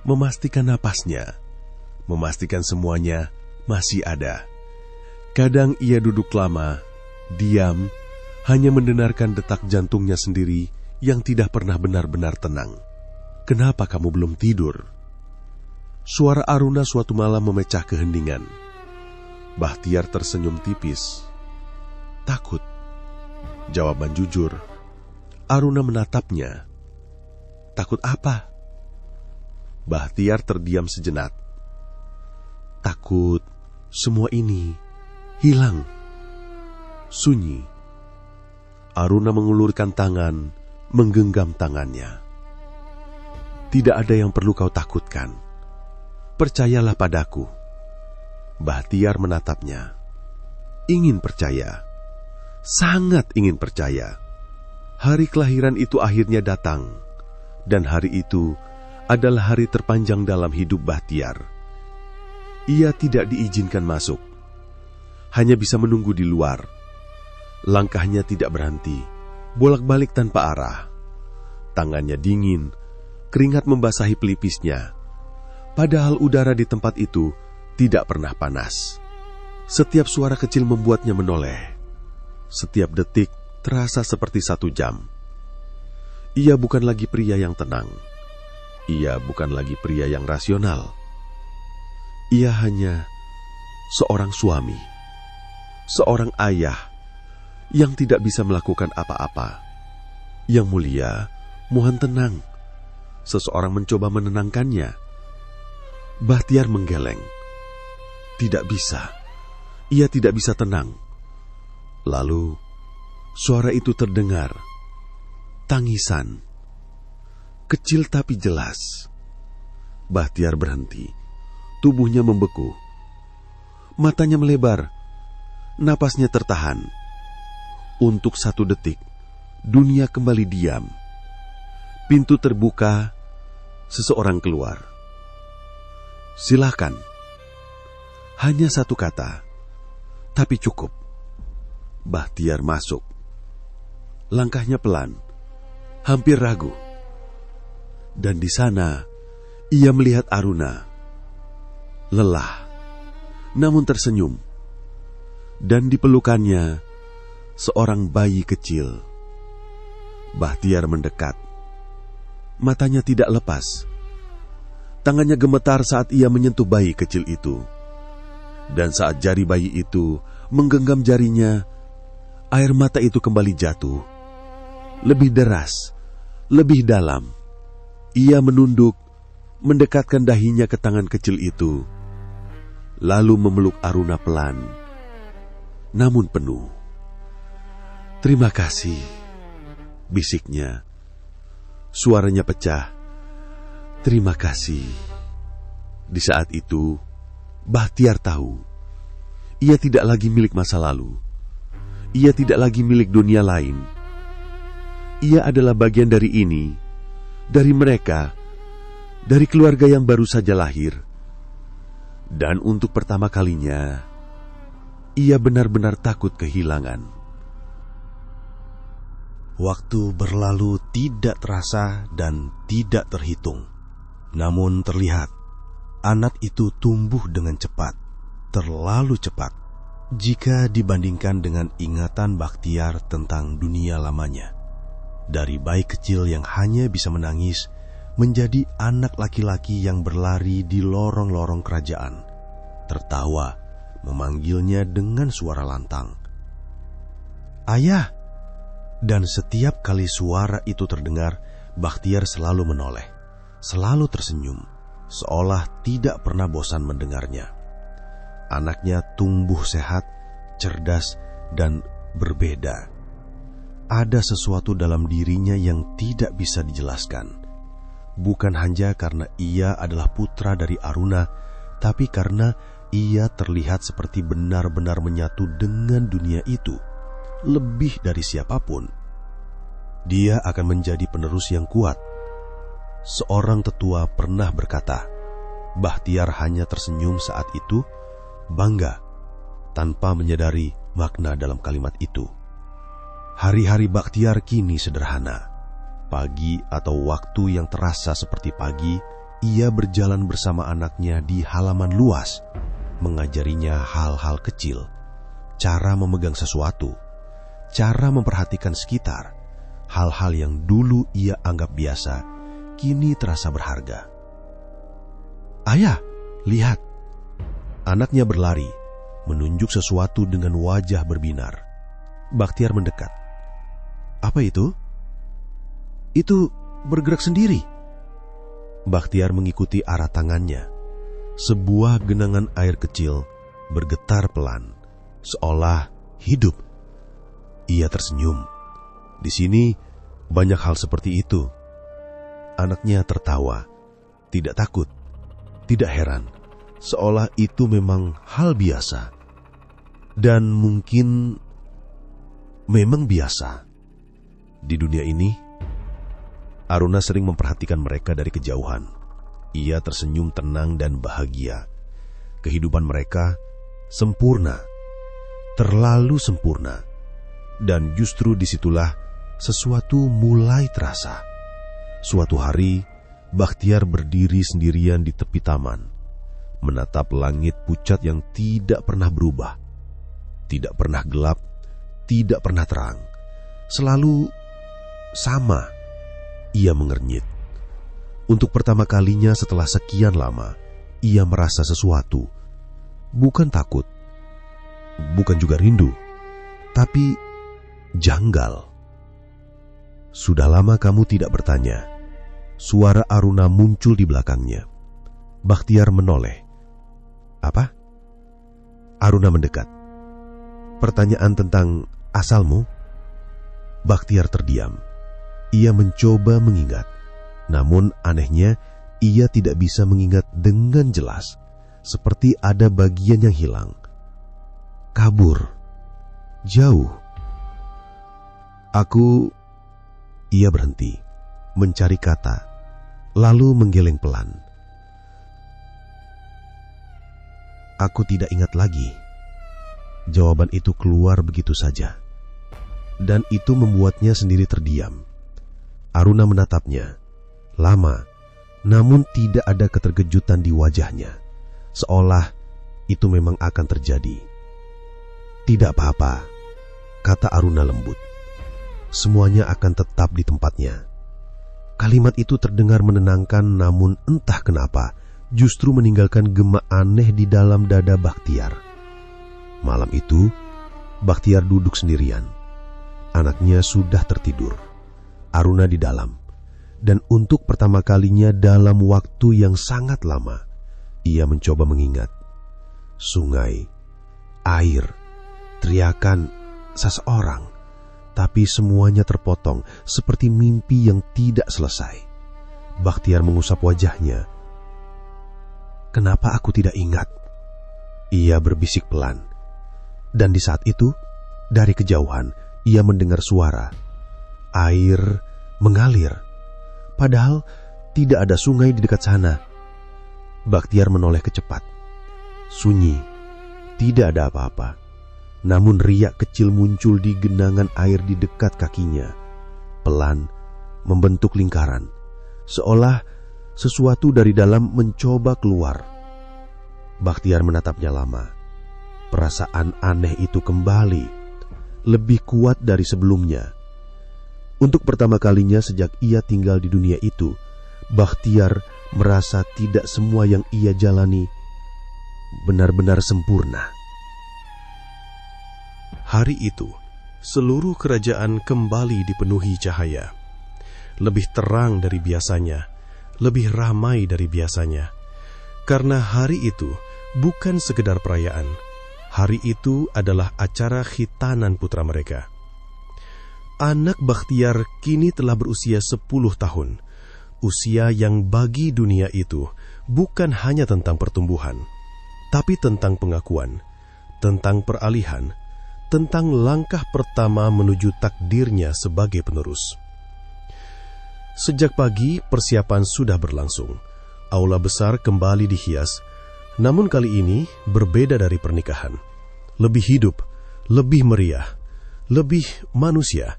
memastikan napasnya, memastikan semuanya masih ada. Kadang ia duduk lama, diam, hanya mendengarkan detak jantungnya sendiri yang tidak pernah benar-benar tenang. Kenapa kamu belum tidur? Suara Aruna suatu malam memecah keheningan. Bakhtiar tersenyum tipis. Takut. Jawaban jujur. Aruna menatapnya. Takut apa? Bakhtiar terdiam sejenak. Takut semua ini hilang. Sunyi. Aruna mengulurkan tangan, menggenggam tangannya. Tidak ada yang perlu kau takutkan. Percayalah padaku. Bakhtiar menatapnya. Ingin percaya. Sangat ingin percaya. Hari kelahiran itu akhirnya datang. Dan hari itu adalah hari terpanjang dalam hidup Bakhtiar. Ia tidak diizinkan masuk, hanya bisa menunggu di luar. Langkahnya tidak berhenti, bolak-balik tanpa arah. Tangannya dingin, keringat membasahi pelipisnya. Padahal udara di tempat itu tidak pernah panas. Setiap suara kecil membuatnya menoleh. Setiap detik terasa seperti 1 jam. Ia bukan lagi pria yang tenang. Ia bukan lagi pria yang rasional. Ia hanya seorang suami, seorang ayah yang tidak bisa melakukan apa-apa. Yang mulia, mohon tenang. Seseorang mencoba menenangkannya. Bahtiar menggeleng. Tidak bisa. Ia tidak bisa tenang. Lalu, suara itu terdengar. Tangisan. Kecil tapi jelas. Bahtiar berhenti. Tubuhnya membeku. Matanya melebar. Napasnya tertahan. Untuk 1 detik, dunia kembali diam. Pintu terbuka. Seseorang keluar. Silakan. Hanya 1 kata, tapi cukup. Bahtiar masuk. Langkahnya pelan, hampir ragu. Dan di sana, ia melihat Aruna. Lelah, namun tersenyum. Dan di pelukannya, seorang bayi kecil. Bahtiar mendekat. Matanya tidak lepas. Tangannya gemetar saat ia menyentuh bayi kecil itu. Dan saat jari bayi itu menggenggam jarinya, air mata itu kembali jatuh. Lebih deras, lebih dalam. Ia menunduk, mendekatkan dahinya ke tangan kecil itu. Lalu memeluk Aruna pelan, namun penuh. "Terima kasih," bisiknya. Suaranya pecah. "Terima kasih." Di saat itu, Bahtiar tahu, ia tidak lagi milik masa lalu. Ia tidak lagi milik dunia lain. Ia adalah bagian dari ini, dari mereka, dari keluarga yang baru saja lahir. Dan untuk pertama kalinya, ia benar-benar takut kehilangan. Waktu berlalu tidak terasa dan tidak terhitung. Namun terlihat, anak itu tumbuh dengan cepat, terlalu cepat, jika dibandingkan dengan ingatan Bahtiar tentang dunia lamanya. Dari bayi kecil yang hanya bisa menangis, menjadi anak laki-laki yang berlari di lorong-lorong kerajaan, tertawa, memanggilnya dengan suara lantang, "Ayah!" Dan setiap kali suara itu terdengar, Bahtiar selalu menoleh, selalu tersenyum, seolah tidak pernah bosan mendengarnya. Anaknya tumbuh sehat, cerdas, dan berbeda. Ada sesuatu dalam dirinya yang tidak bisa dijelaskan. Bukan hanya karena ia adalah putra dari Aruna, tapi karena ia terlihat seperti benar-benar menyatu dengan dunia itu. Lebih dari siapapun, dia akan menjadi penerus yang kuat. Seorang tetua pernah berkata, Bahtiar hanya tersenyum saat itu, bangga, tanpa menyadari makna dalam kalimat itu. Hari-hari Bahtiar kini sederhana. Pagi atau waktu yang terasa seperti pagi, ia berjalan bersama anaknya di halaman luas, mengajarinya hal-hal kecil, cara memegang sesuatu, cara memperhatikan sekitar. Hal-hal yang dulu ia anggap biasa, kini terasa berharga. "Ayah, lihat!" Anaknya berlari, menunjuk sesuatu dengan wajah berbinar. Bahtiar mendekat. "Apa itu?" "Itu bergerak sendiri." Bahtiar mengikuti arah tangannya. Sebuah genangan air kecil bergetar pelan, seolah hidup. Ia tersenyum. Di sini banyak hal seperti itu. Anaknya tertawa, tidak takut, tidak heran, seolah itu memang hal biasa. Dan mungkin memang biasa. Di dunia ini, Aruna sering memperhatikan mereka dari kejauhan. Ia tersenyum tenang dan bahagia. Kehidupan mereka sempurna, terlalu sempurna, dan justru disitulah sesuatu mulai terasa. Suatu hari, Bakhtiar berdiri sendirian di tepi taman, menatap langit pucat yang tidak pernah berubah, tidak pernah gelap, tidak pernah terang, selalu sama. Ia mengernyit. Untuk pertama kalinya setelah sekian lama, ia merasa sesuatu. Bukan takut, bukan juga rindu, tapi janggal. Sudah lama kamu tidak bertanya. Suara Aruna muncul di belakangnya. Bakhtiar menoleh. Apa? Aruna mendekat. Pertanyaan tentang asalmu? Bakhtiar terdiam. Ia mencoba mengingat. Namun anehnya, ia tidak bisa mengingat dengan jelas. Seperti ada bagian yang hilang. Kabur. Jauh. Ia berhenti, mencari kata, lalu menggeleng pelan. Aku tidak ingat lagi. Jawaban itu keluar begitu saja. Dan itu membuatnya sendiri terdiam. Aruna menatapnya, lama, namun tidak ada keterkejutan di wajahnya. Seolah itu memang akan terjadi. Tidak apa-apa, kata Aruna lembut. Semuanya akan tetap di tempatnya. Kalimat itu terdengar menenangkan, namun entah kenapa justru meninggalkan gema aneh di dalam dada Bakhtiar. Malam itu, Bakhtiar duduk sendirian. Anaknya sudah tertidur. Aruna di dalam. Dan untuk pertama kalinya dalam waktu yang sangat lama, ia mencoba mengingat. Sungai, air, teriakan seseorang. Tapi semuanya terpotong seperti mimpi yang tidak selesai. Bakhtiar mengusap wajahnya. Kenapa aku tidak ingat? Ia berbisik pelan. Dan di saat itu, dari kejauhan, ia mendengar suara. Air mengalir. Padahal tidak ada sungai di dekat sana. Bakhtiar menoleh kecepat. Sunyi. Tidak ada apa-apa. Namun riak kecil muncul di genangan air di dekat kakinya. Pelan, membentuk lingkaran. Seolah sesuatu dari dalam mencoba keluar. Bakhtiar menatapnya lama. Perasaan aneh itu kembali. Lebih kuat dari sebelumnya. Untuk pertama kalinya sejak ia tinggal di dunia itu, Bakhtiar merasa tidak semua yang ia jalani benar-benar sempurna. Hari itu, seluruh kerajaan kembali dipenuhi cahaya. Lebih terang dari biasanya, lebih ramai dari biasanya. Karena hari itu bukan sekedar perayaan. Hari itu adalah acara khitanan putra mereka. Anak Bakhtiar kini telah berusia 10 tahun. Usia yang bagi dunia itu bukan hanya tentang pertumbuhan, tapi tentang pengakuan, tentang peralihan, tentang langkah pertama menuju takdirnya sebagai penerus. Sejak pagi, persiapan sudah berlangsung. Aula besar kembali dihias, namun kali ini berbeda dari pernikahan. Lebih hidup, lebih meriah, lebih manusia.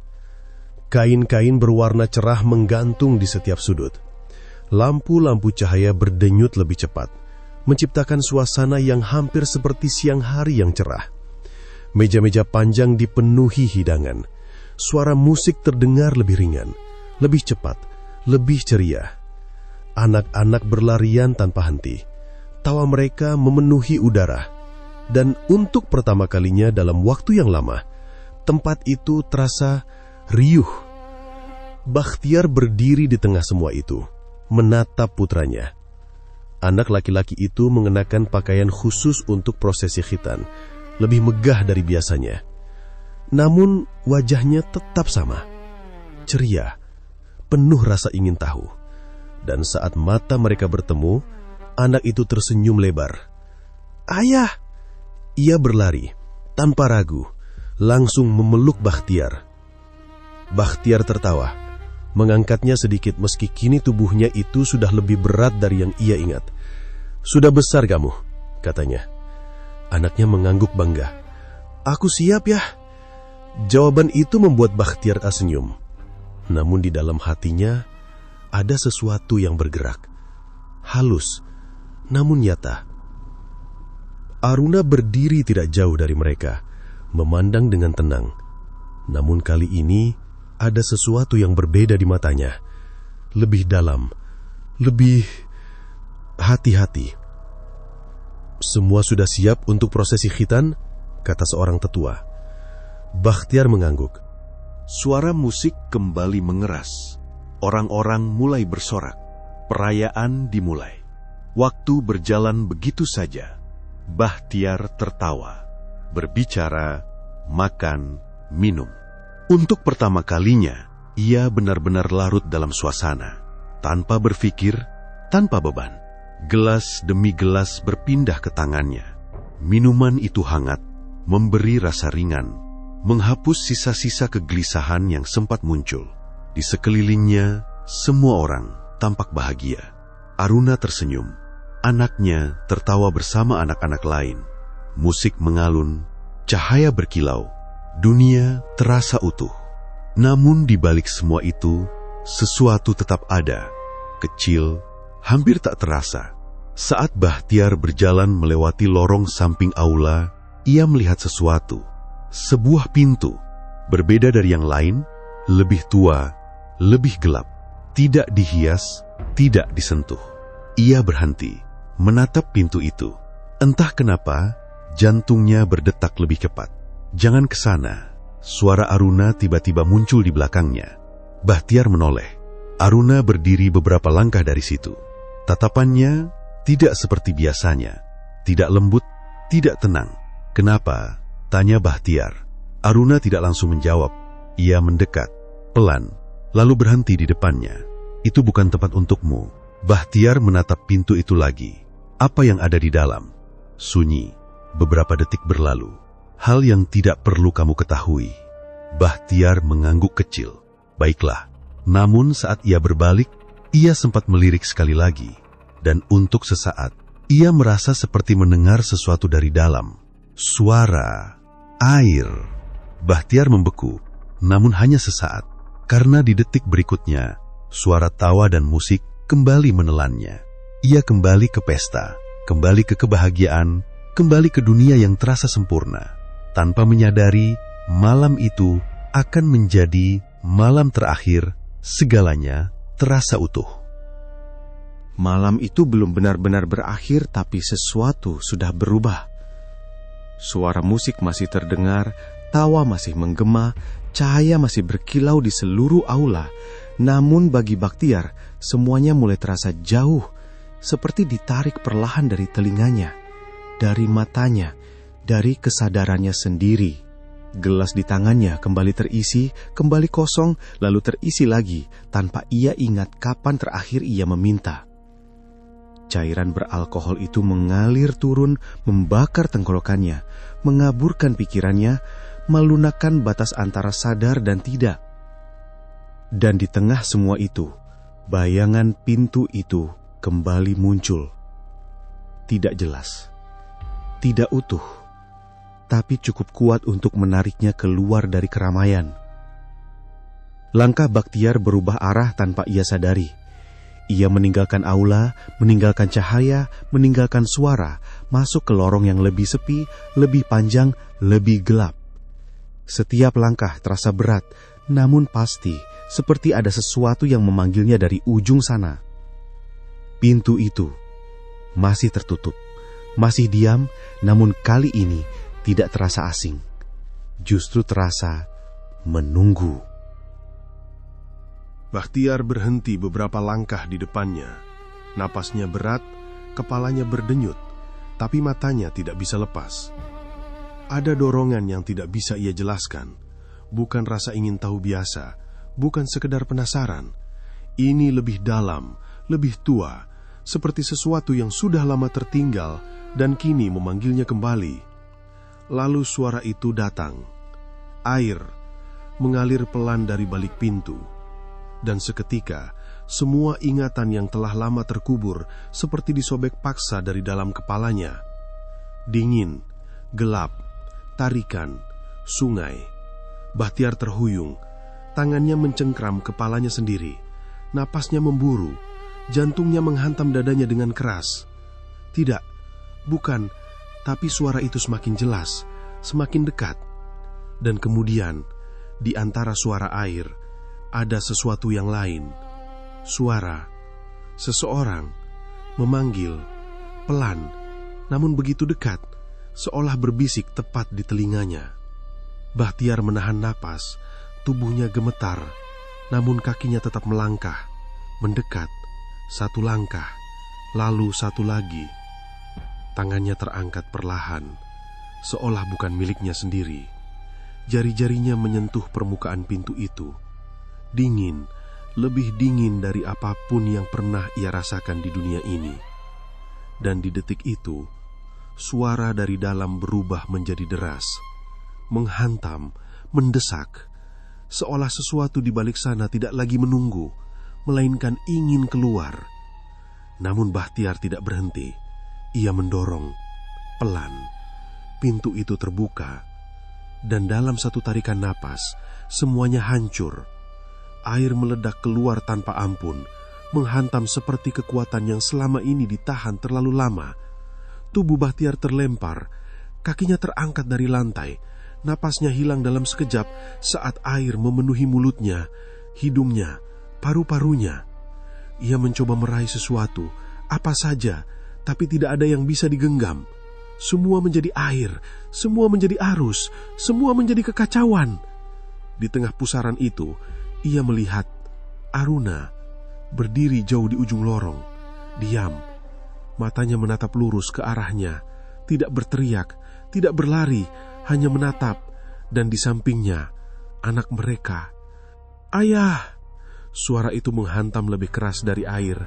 Kain-kain berwarna cerah menggantung di setiap sudut. Lampu-lampu cahaya berdenyut lebih cepat, menciptakan suasana yang hampir seperti siang hari yang cerah. Meja-meja panjang dipenuhi hidangan. Suara musik terdengar lebih ringan, lebih cepat, lebih ceria. Anak-anak berlarian tanpa henti. Tawa mereka memenuhi udara. Dan untuk pertama kalinya dalam waktu yang lama, tempat itu terasa riuh. Bakhtiar berdiri di tengah semua itu, menatap putranya. Anak laki-laki itu mengenakan pakaian khusus untuk prosesi khitan, lebih megah dari biasanya. Namun wajahnya tetap sama, ceria, penuh rasa ingin tahu. Dan saat mata mereka bertemu, anak itu tersenyum lebar. Ayah! Ia berlari, tanpa ragu, langsung memeluk Bakhtiar. Bakhtiar tertawa, mengangkatnya sedikit meski kini tubuhnya itu sudah lebih berat dari yang ia ingat. Sudah besar kamu, katanya. Anaknya mengangguk bangga. Aku siap ya. Jawaban itu membuat Bakhtiar tersenyum. Namun di dalam hatinya ada sesuatu yang bergerak. Halus, namun nyata. Aruna berdiri tidak jauh dari mereka, memandang dengan tenang. Namun kali ini ada sesuatu yang berbeda di matanya. Lebih dalam, lebih hati-hati. Semua sudah siap untuk prosesi khitan, kata seorang tetua. Bakhtiar mengangguk. Suara musik kembali mengeras. Orang-orang mulai bersorak. Perayaan dimulai. Waktu berjalan begitu saja. Bakhtiar tertawa, berbicara, makan, minum. Untuk pertama kalinya, ia benar-benar larut dalam suasana. Tanpa berpikir, tanpa beban. Gelas demi gelas berpindah ke tangannya. Minuman itu hangat, memberi rasa ringan, menghapus sisa-sisa kegelisahan yang sempat muncul. Di sekelilingnya, semua orang tampak bahagia. Aruna tersenyum. Anaknya tertawa bersama anak-anak lain. Musik mengalun, cahaya berkilau. Dunia terasa utuh. Namun di balik semua itu, sesuatu tetap ada. Kecil, hampir tak terasa. Saat Bakhtiar berjalan melewati lorong samping aula, ia melihat sesuatu. Sebuah pintu, berbeda dari yang lain, lebih tua, lebih gelap. Tidak dihias, tidak disentuh. Ia berhenti, menatap pintu itu. Entah kenapa, jantungnya berdetak lebih cepat. Jangan ke sana. Suara Aruna tiba-tiba muncul di belakangnya. Bakhtiar menoleh. Aruna berdiri beberapa langkah dari situ. Tatapannya tidak seperti biasanya. Tidak lembut, tidak tenang. Kenapa? Tanya Bakhtiar. Aruna tidak langsung menjawab. Ia mendekat, pelan, lalu berhenti di depannya. Itu bukan tempat untukmu. Bakhtiar menatap pintu itu lagi. Apa yang ada di dalam? Sunyi. Beberapa detik berlalu. Hal yang tidak perlu kamu ketahui. Bakhtiar mengangguk kecil. Baiklah. Namun saat ia berbalik, ia sempat melirik sekali lagi. Dan untuk sesaat, ia merasa seperti mendengar sesuatu dari dalam. Suara, air. Bakhtiar membeku, namun hanya sesaat. Karena di detik berikutnya, suara tawa dan musik kembali menelannya. Ia kembali ke pesta, kembali ke kebahagiaan, kembali ke dunia yang terasa sempurna. Tanpa menyadari, malam itu akan menjadi malam terakhir, segalanya terasa utuh. Malam itu belum benar-benar berakhir, tapi sesuatu sudah berubah. Suara musik masih terdengar, tawa masih menggema, cahaya masih berkilau di seluruh aula. Namun bagi Bakhtiar, semuanya mulai terasa jauh, seperti ditarik perlahan dari telinganya, dari matanya, dari kesadarannya sendiri. Gelas di tangannya kembali terisi, kembali kosong, lalu terisi lagi, tanpa ia ingat kapan terakhir ia meminta. Cairan beralkohol itu mengalir turun, membakar tenggorokannya, mengaburkan pikirannya, melunakkan batas antara sadar dan tidak. Dan di tengah semua itu, bayangan pintu itu kembali muncul. Tidak jelas, tidak utuh, tapi cukup kuat untuk menariknya keluar dari keramaian. Langkah Bakhtiar berubah arah tanpa ia sadari. Ia meninggalkan aula, meninggalkan cahaya, meninggalkan suara, masuk ke lorong yang lebih sepi, lebih panjang, lebih gelap. Setiap langkah terasa berat, namun pasti seperti ada sesuatu yang memanggilnya dari ujung sana. Pintu itu masih tertutup, masih diam, namun kali ini tidak terasa asing. Justru terasa menunggu. Bakhtiar berhenti beberapa langkah di depannya. Napasnya berat, kepalanya berdenyut, tapi matanya tidak bisa lepas. Ada dorongan yang tidak bisa ia jelaskan. Bukan rasa ingin tahu biasa, bukan sekedar penasaran. Ini lebih dalam, lebih tua, seperti sesuatu yang sudah lama tertinggal dan kini memanggilnya kembali. Lalu suara itu datang. Air mengalir pelan dari balik pintu. Dan seketika, semua ingatan yang telah lama terkubur seperti disobek paksa dari dalam kepalanya. Dingin, gelap, tarikan, sungai. Bahtiar terhuyung, tangannya mencengkram kepalanya sendiri. Napasnya memburu, jantungnya menghantam dadanya dengan keras. Tidak, bukan, tapi suara itu semakin jelas, semakin dekat. Dan kemudian, di antara suara air, ada sesuatu yang lain. Suara seseorang memanggil, pelan, namun begitu dekat, seolah berbisik tepat di telinganya. Bahtiar menahan napas, tubuhnya gemetar, namun kakinya tetap melangkah, mendekat, satu langkah, lalu satu lagi. Tangannya terangkat perlahan, seolah bukan miliknya sendiri. Jari-jarinya menyentuh permukaan pintu itu. Dingin, lebih dingin dari apapun yang pernah ia rasakan di dunia ini. Dan di detik itu, suara dari dalam berubah menjadi deras, menghantam, mendesak, seolah sesuatu di balik sana tidak lagi menunggu, melainkan ingin keluar. Namun Bahtiar tidak berhenti. Ia mendorong, pelan. Pintu itu terbuka, dan dalam satu tarikan napas, semuanya hancur. Air meledak keluar tanpa ampun, menghantam seperti kekuatan yang selama ini ditahan terlalu lama. Tubuh Bahtiar terlempar, kakinya terangkat dari lantai, napasnya hilang dalam sekejap saat air memenuhi mulutnya, hidungnya, paru-parunya. Ia mencoba meraih sesuatu, apa saja, tapi tidak ada yang bisa digenggam. Semua menjadi air, semua menjadi arus, semua menjadi kekacauan. Di tengah pusaran itu, ia melihat Aruna berdiri jauh di ujung lorong, diam. Matanya menatap lurus ke arahnya, tidak berteriak, tidak berlari, hanya menatap. Dan di sampingnya, anak mereka. "Ayah!" Suara itu menghantam lebih keras dari air.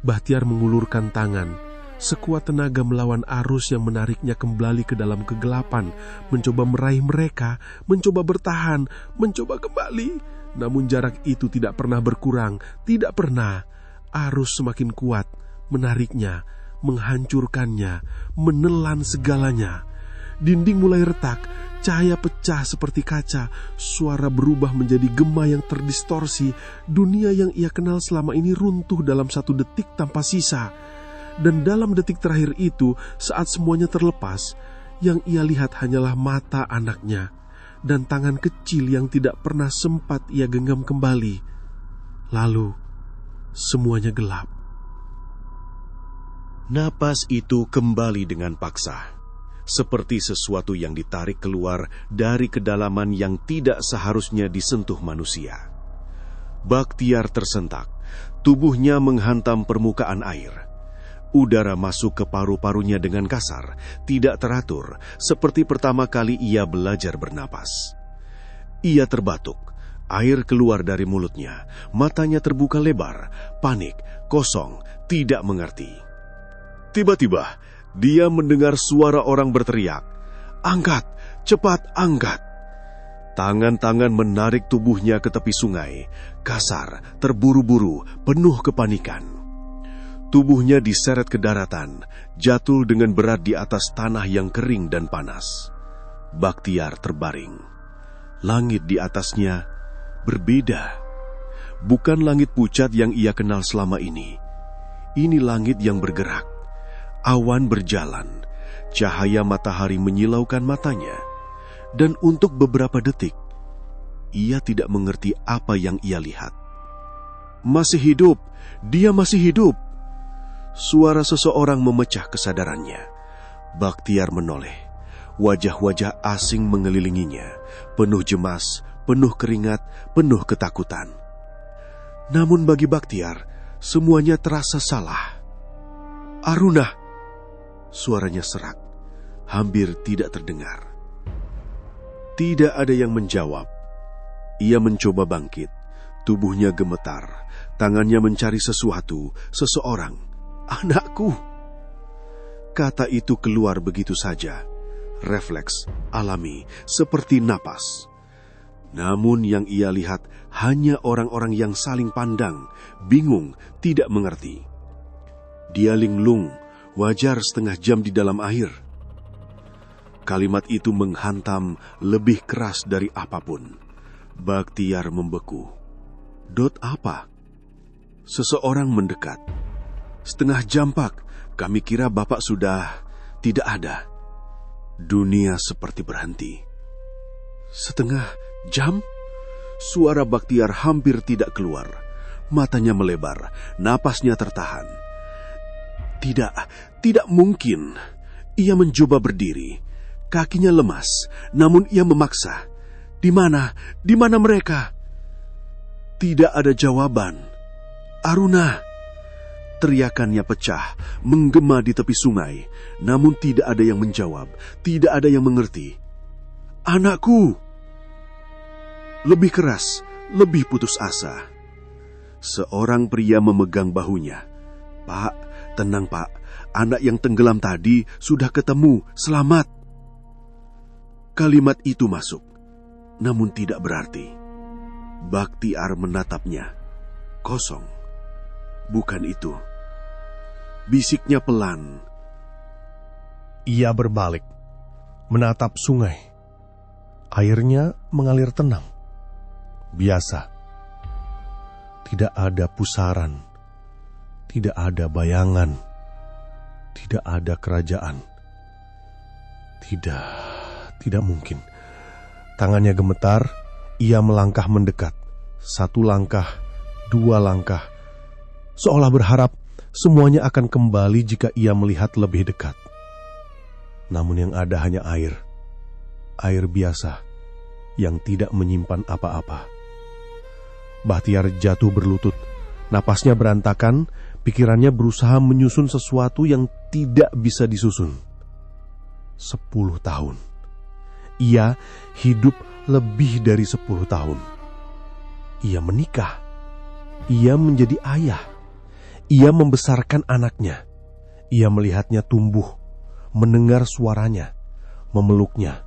Bahtiar mengulurkan tangan, sekuat tenaga melawan arus yang menariknya kembali ke dalam kegelapan, mencoba meraih mereka, mencoba bertahan, mencoba kembali. Namun jarak itu tidak pernah berkurang, tidak pernah. Arus semakin kuat, menariknya, menghancurkannya, menelan segalanya. Dinding mulai retak, cahaya pecah seperti kaca, suara berubah menjadi gema yang terdistorsi. Dunia yang ia kenal selama ini runtuh dalam satu detik tanpa sisa. Dan dalam detik terakhir itu, saat semuanya terlepas, yang ia lihat hanyalah mata anaknya dan tangan kecil yang tidak pernah sempat ia genggam kembali. Lalu, semuanya gelap. Napas itu kembali dengan paksa, seperti sesuatu yang ditarik keluar dari kedalaman yang tidak seharusnya disentuh manusia. Bahtiar tersentak, tubuhnya menghantam permukaan air. Udara masuk ke paru-parunya dengan kasar, tidak teratur, seperti pertama kali ia belajar bernapas. Ia terbatuk, air keluar dari mulutnya, matanya terbuka lebar, panik, kosong, tidak mengerti. Tiba-tiba, dia mendengar suara orang berteriak, "Angkat, cepat angkat!" Tangan-tangan menarik tubuhnya ke tepi sungai, kasar, terburu-buru, penuh kepanikan. Tubuhnya diseret ke daratan, jatuh dengan berat di atas tanah yang kering dan panas. Bahtiar terbaring. Langit di atasnya berbeda. Bukan langit pucat yang ia kenal selama ini. Ini langit yang bergerak. Awan berjalan. Cahaya matahari menyilaukan matanya. Dan untuk beberapa detik, ia tidak mengerti apa yang ia lihat. Masih hidup, dia masih hidup. Suara seseorang memecah kesadarannya. Bahtiar menoleh. Wajah-wajah asing mengelilinginya, penuh cemas, penuh keringat, penuh ketakutan. Namun bagi Bahtiar, semuanya terasa salah. "Aruna!" Suaranya serak, hampir tidak terdengar. Tidak ada yang menjawab. Ia mencoba bangkit, tubuhnya gemetar, tangannya mencari sesuatu, seseorang. "Anakku!" Kata itu keluar begitu saja, refleks, alami, seperti napas. Namun yang ia lihat hanya orang-orang yang saling pandang, bingung, tidak mengerti. Dia linglung, wajar setengah jam di dalam air. Kalimat itu menghantam lebih keras dari apapun. Baktiar membeku. Dot apa? Seseorang mendekat. Setengah jam, Pak. Kami kira Bapak sudah tidak ada. Dunia seperti berhenti. Setengah jam? Suara Baktiar hampir tidak keluar. Matanya melebar, napasnya tertahan. Tidak mungkin. Ia mencoba berdiri. Kakinya lemas, namun ia memaksa. Di mana mereka? Tidak ada jawaban. Aruna! Teriakannya pecah, menggema di tepi sungai, namun tidak ada yang menjawab, tidak ada yang mengerti. Anakku! Lebih keras, lebih putus asa. Seorang pria memegang bahunya. Pak, tenang Pak, anak yang tenggelam tadi sudah ketemu, selamat. Kalimat itu masuk, namun tidak berarti. Baktiar menatapnya, kosong. Bukan itu. Bisiknya pelan. Ia berbalik, menatap sungai. Airnya mengalir tenang. Biasa. Tidak ada pusaran. Tidak ada bayangan. Tidak ada kerajaan. Tidak mungkin. Tangannya gemetar, ia melangkah mendekat. 1 langkah, 2 langkah. Seolah berharap semuanya akan kembali jika ia melihat lebih dekat. Namun yang ada hanya air. Air biasa yang tidak menyimpan apa-apa. Baktiar jatuh berlutut. Napasnya berantakan, pikirannya berusaha menyusun sesuatu yang tidak bisa disusun. 10 tahun. Ia hidup lebih dari 10 tahun. Ia menikah. Ia menjadi ayah. Ia membesarkan anaknya. Ia melihatnya tumbuh, mendengar suaranya, memeluknya.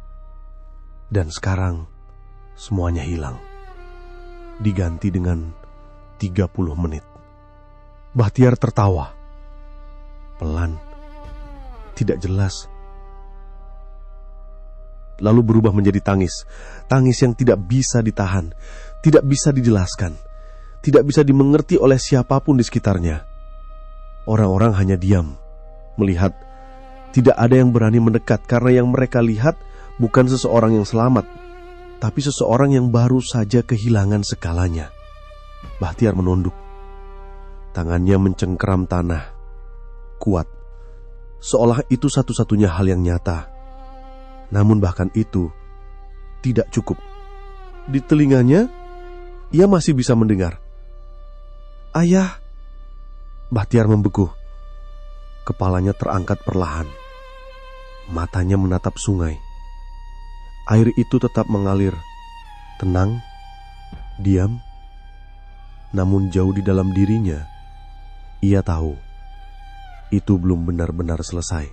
Dan sekarang semuanya hilang. Diganti dengan 30 menit. Baktiar tertawa. Pelan, tidak jelas. Lalu berubah menjadi tangis. Tangis yang tidak bisa ditahan, tidak bisa dijelaskan, tidak bisa dimengerti oleh siapapun di sekitarnya. Orang-orang hanya diam, melihat. Tidak ada yang berani mendekat karena yang mereka lihat bukan seseorang yang selamat, tapi seseorang yang baru saja kehilangan segalanya. Baktiar menunduk. Tangannya mencengkeram tanah. Kuat. Seolah itu satu-satunya hal yang nyata. Namun bahkan itu tidak cukup. Di telinganya, ia masih bisa mendengar. Ayah! Baktiar membeku. Kepalanya terangkat perlahan. Matanya menatap sungai. Air itu tetap mengalir. Tenang, diam. Namun jauh di dalam dirinya, ia tahu itu belum benar-benar selesai.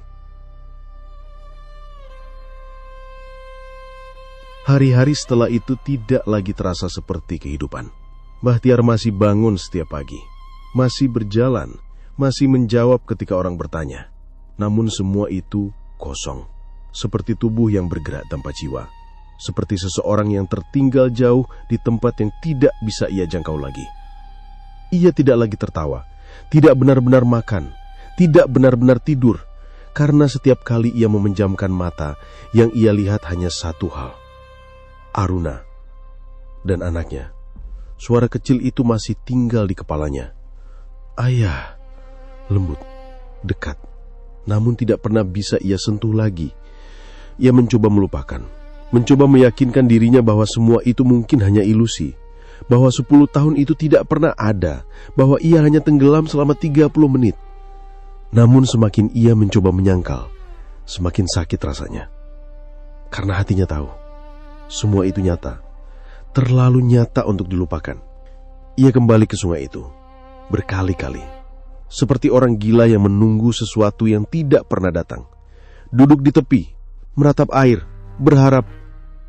Hari-hari setelah itu tidak lagi terasa seperti kehidupan. Baktiar masih bangun setiap pagi. Masih berjalan, masih menjawab ketika orang bertanya. Namun semua itu kosong. Seperti tubuh yang bergerak tanpa jiwa. Seperti seseorang yang tertinggal jauh di tempat yang tidak bisa ia jangkau lagi. Ia tidak lagi tertawa, tidak benar-benar makan, tidak benar-benar tidur. Karena setiap kali ia memejamkan mata, yang ia lihat hanya satu hal. Aruna dan anaknya. Suara kecil itu masih tinggal di kepalanya. Ayah, lembut, dekat, namun tidak pernah bisa ia sentuh lagi. Ia mencoba melupakan, mencoba meyakinkan dirinya bahwa semua itu mungkin hanya ilusi, bahwa 10 tahun itu tidak pernah ada, bahwa ia hanya tenggelam selama 30 menit. Namun semakin ia mencoba menyangkal, semakin sakit rasanya. Karena hatinya tahu, semua itu nyata, terlalu nyata untuk dilupakan. Ia kembali ke sungai itu berkali-kali, seperti orang gila yang menunggu sesuatu yang tidak pernah datang. Duduk di tepi, menatap air, berharap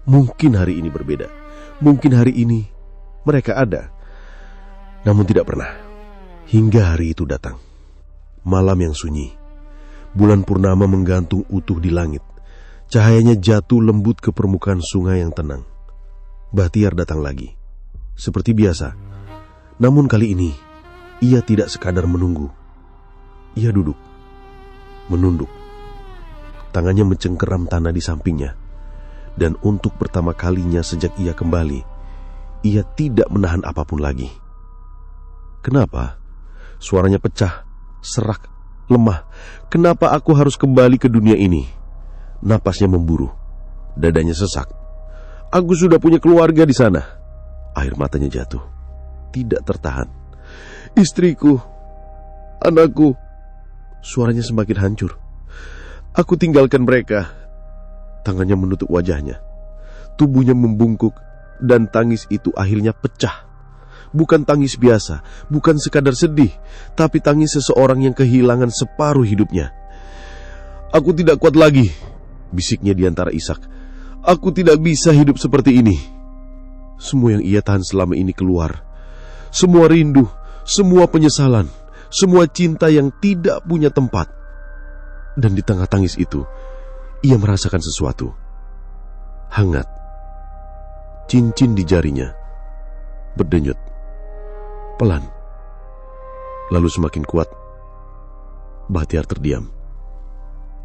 mungkin hari ini berbeda. Mungkin hari ini mereka ada. Namun tidak pernah. Hingga hari itu datang. Malam yang sunyi. Bulan purnama menggantung utuh di langit. Cahayanya jatuh lembut ke permukaan sungai yang tenang. Bahtiar datang lagi. Seperti biasa. Namun kali ini, ia tidak sekadar menunggu. Ia duduk, menunduk. Tangannya mencengkeram tanah di sampingnya. Dan untuk pertama kalinya sejak ia kembali, ia tidak menahan apapun lagi. Kenapa? Suaranya pecah, serak, lemah. Kenapa aku harus kembali ke dunia ini? Napasnya memburu, dadanya sesak. Aku sudah punya keluarga di sana. Air matanya jatuh, tidak tertahan. Istriku, anakku. Suaranya semakin hancur. Aku tinggalkan mereka. Tangannya menutup wajahnya. Tubuhnya membungkuk dan tangis itu akhirnya pecah. Bukan tangis biasa, bukan sekadar sedih, tapi tangis seseorang yang kehilangan separuh hidupnya. Aku tidak kuat lagi, bisiknya di antara isak. Aku tidak bisa hidup seperti ini. Semua yang ia tahan selama ini keluar. Semua rindu, semua penyesalan, semua cinta yang tidak punya tempat. Dan di tengah tangis itu, ia merasakan sesuatu. Hangat. Cincin di jarinya berdenyut. Pelan. Lalu semakin kuat. Bahtiar terdiam.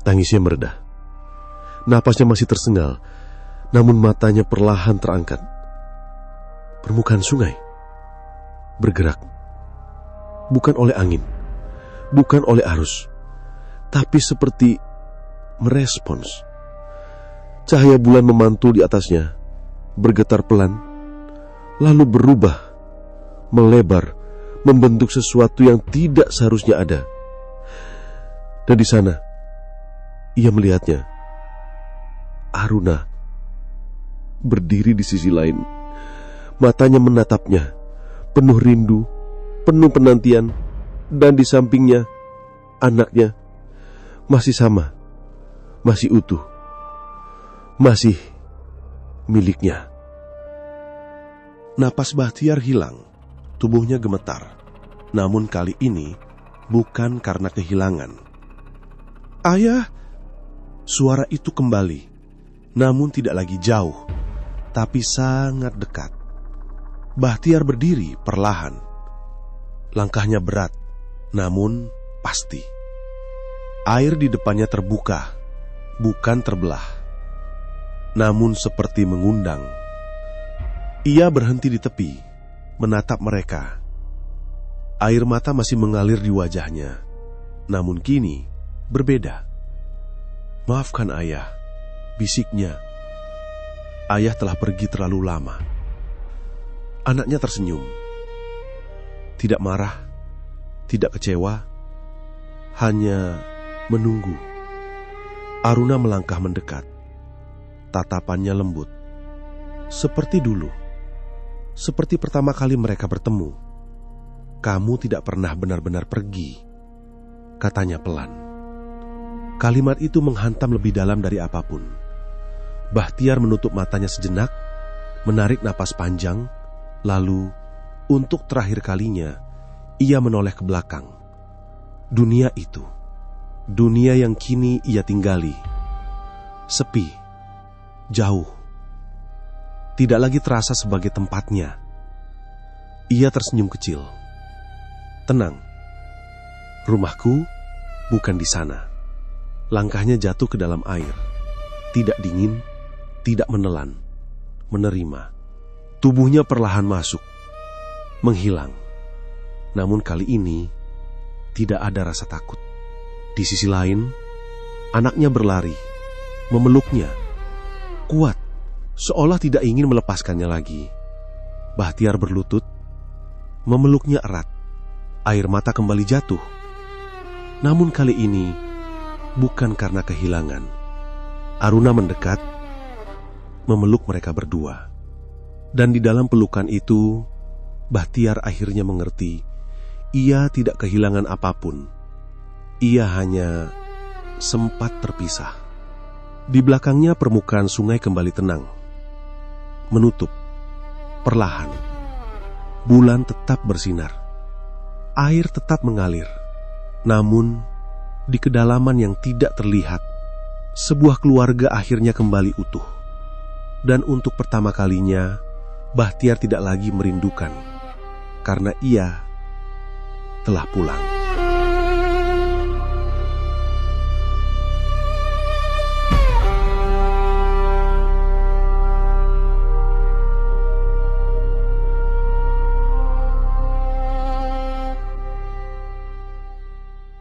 Tangisnya meredah. Napasnya masih tersengal, namun matanya perlahan terangkat. Permukaan sungai bergerak. Bukan oleh angin, bukan oleh arus, tapi seperti merespons. Cahaya bulan memantul di atasnya, bergetar pelan, lalu berubah, melebar, membentuk sesuatu yang tidak seharusnya ada. Dan di sana, ia melihatnya. Aruna berdiri di sisi lain. Matanya menatapnya, penuh rindu, penuh penantian, dan di sampingnya, anaknya masih sama, masih utuh, masih miliknya. Napas Bahtiar hilang, tubuhnya gemetar. Namun kali ini bukan karena kehilangan. Ayah! Suara itu kembali, namun tidak lagi jauh, tapi sangat dekat. Bahtiar berdiri perlahan. Langkahnya berat, namun pasti. Air di depannya terbuka, bukan terbelah, namun seperti mengundang. Ia berhenti di tepi, menatap mereka. Air mata masih mengalir di wajahnya, namun kini berbeda. Maafkan ayah, bisiknya. Ayah telah pergi terlalu lama. Anaknya tersenyum. Tidak marah, tidak kecewa, hanya menunggu. Aruna melangkah mendekat. Tatapannya lembut. Seperti dulu. Seperti pertama kali mereka bertemu. Kamu tidak pernah benar-benar pergi, katanya pelan. Kalimat itu menghantam lebih dalam dari apapun. Bahtiar menutup matanya sejenak, menarik napas panjang, lalu untuk terakhir kalinya ia menoleh ke belakang. Dunia itu, dunia yang kini ia tinggali, sepi, jauh, tidak lagi terasa sebagai tempatnya. Ia tersenyum kecil. Tenang, rumahku bukan di sana. Langkahnya jatuh ke dalam air. Tidak dingin, tidak menelan, menerima. Tubuhnya perlahan masuk, menghilang. Namun kali ini tidak ada rasa takut. Di sisi lain, anaknya berlari, memeluknya, kuat, seolah tidak ingin melepaskannya lagi. Bahtiar berlutut, memeluknya erat. Air mata kembali jatuh. Namun kali ini bukan karena kehilangan. Aruna mendekat, memeluk mereka berdua. Dan di dalam pelukan itu, Bahtiar akhirnya mengerti, ia tidak kehilangan apapun. Ia hanya sempat terpisah. Di belakangnya permukaan sungai kembali tenang, menutup, perlahan. Bulan tetap bersinar. Air tetap mengalir. Namun, di kedalaman yang tidak terlihat, sebuah keluarga akhirnya kembali utuh. Dan untuk pertama kalinya, Bahtiar tidak lagi merindukan, karena ia telah pulang.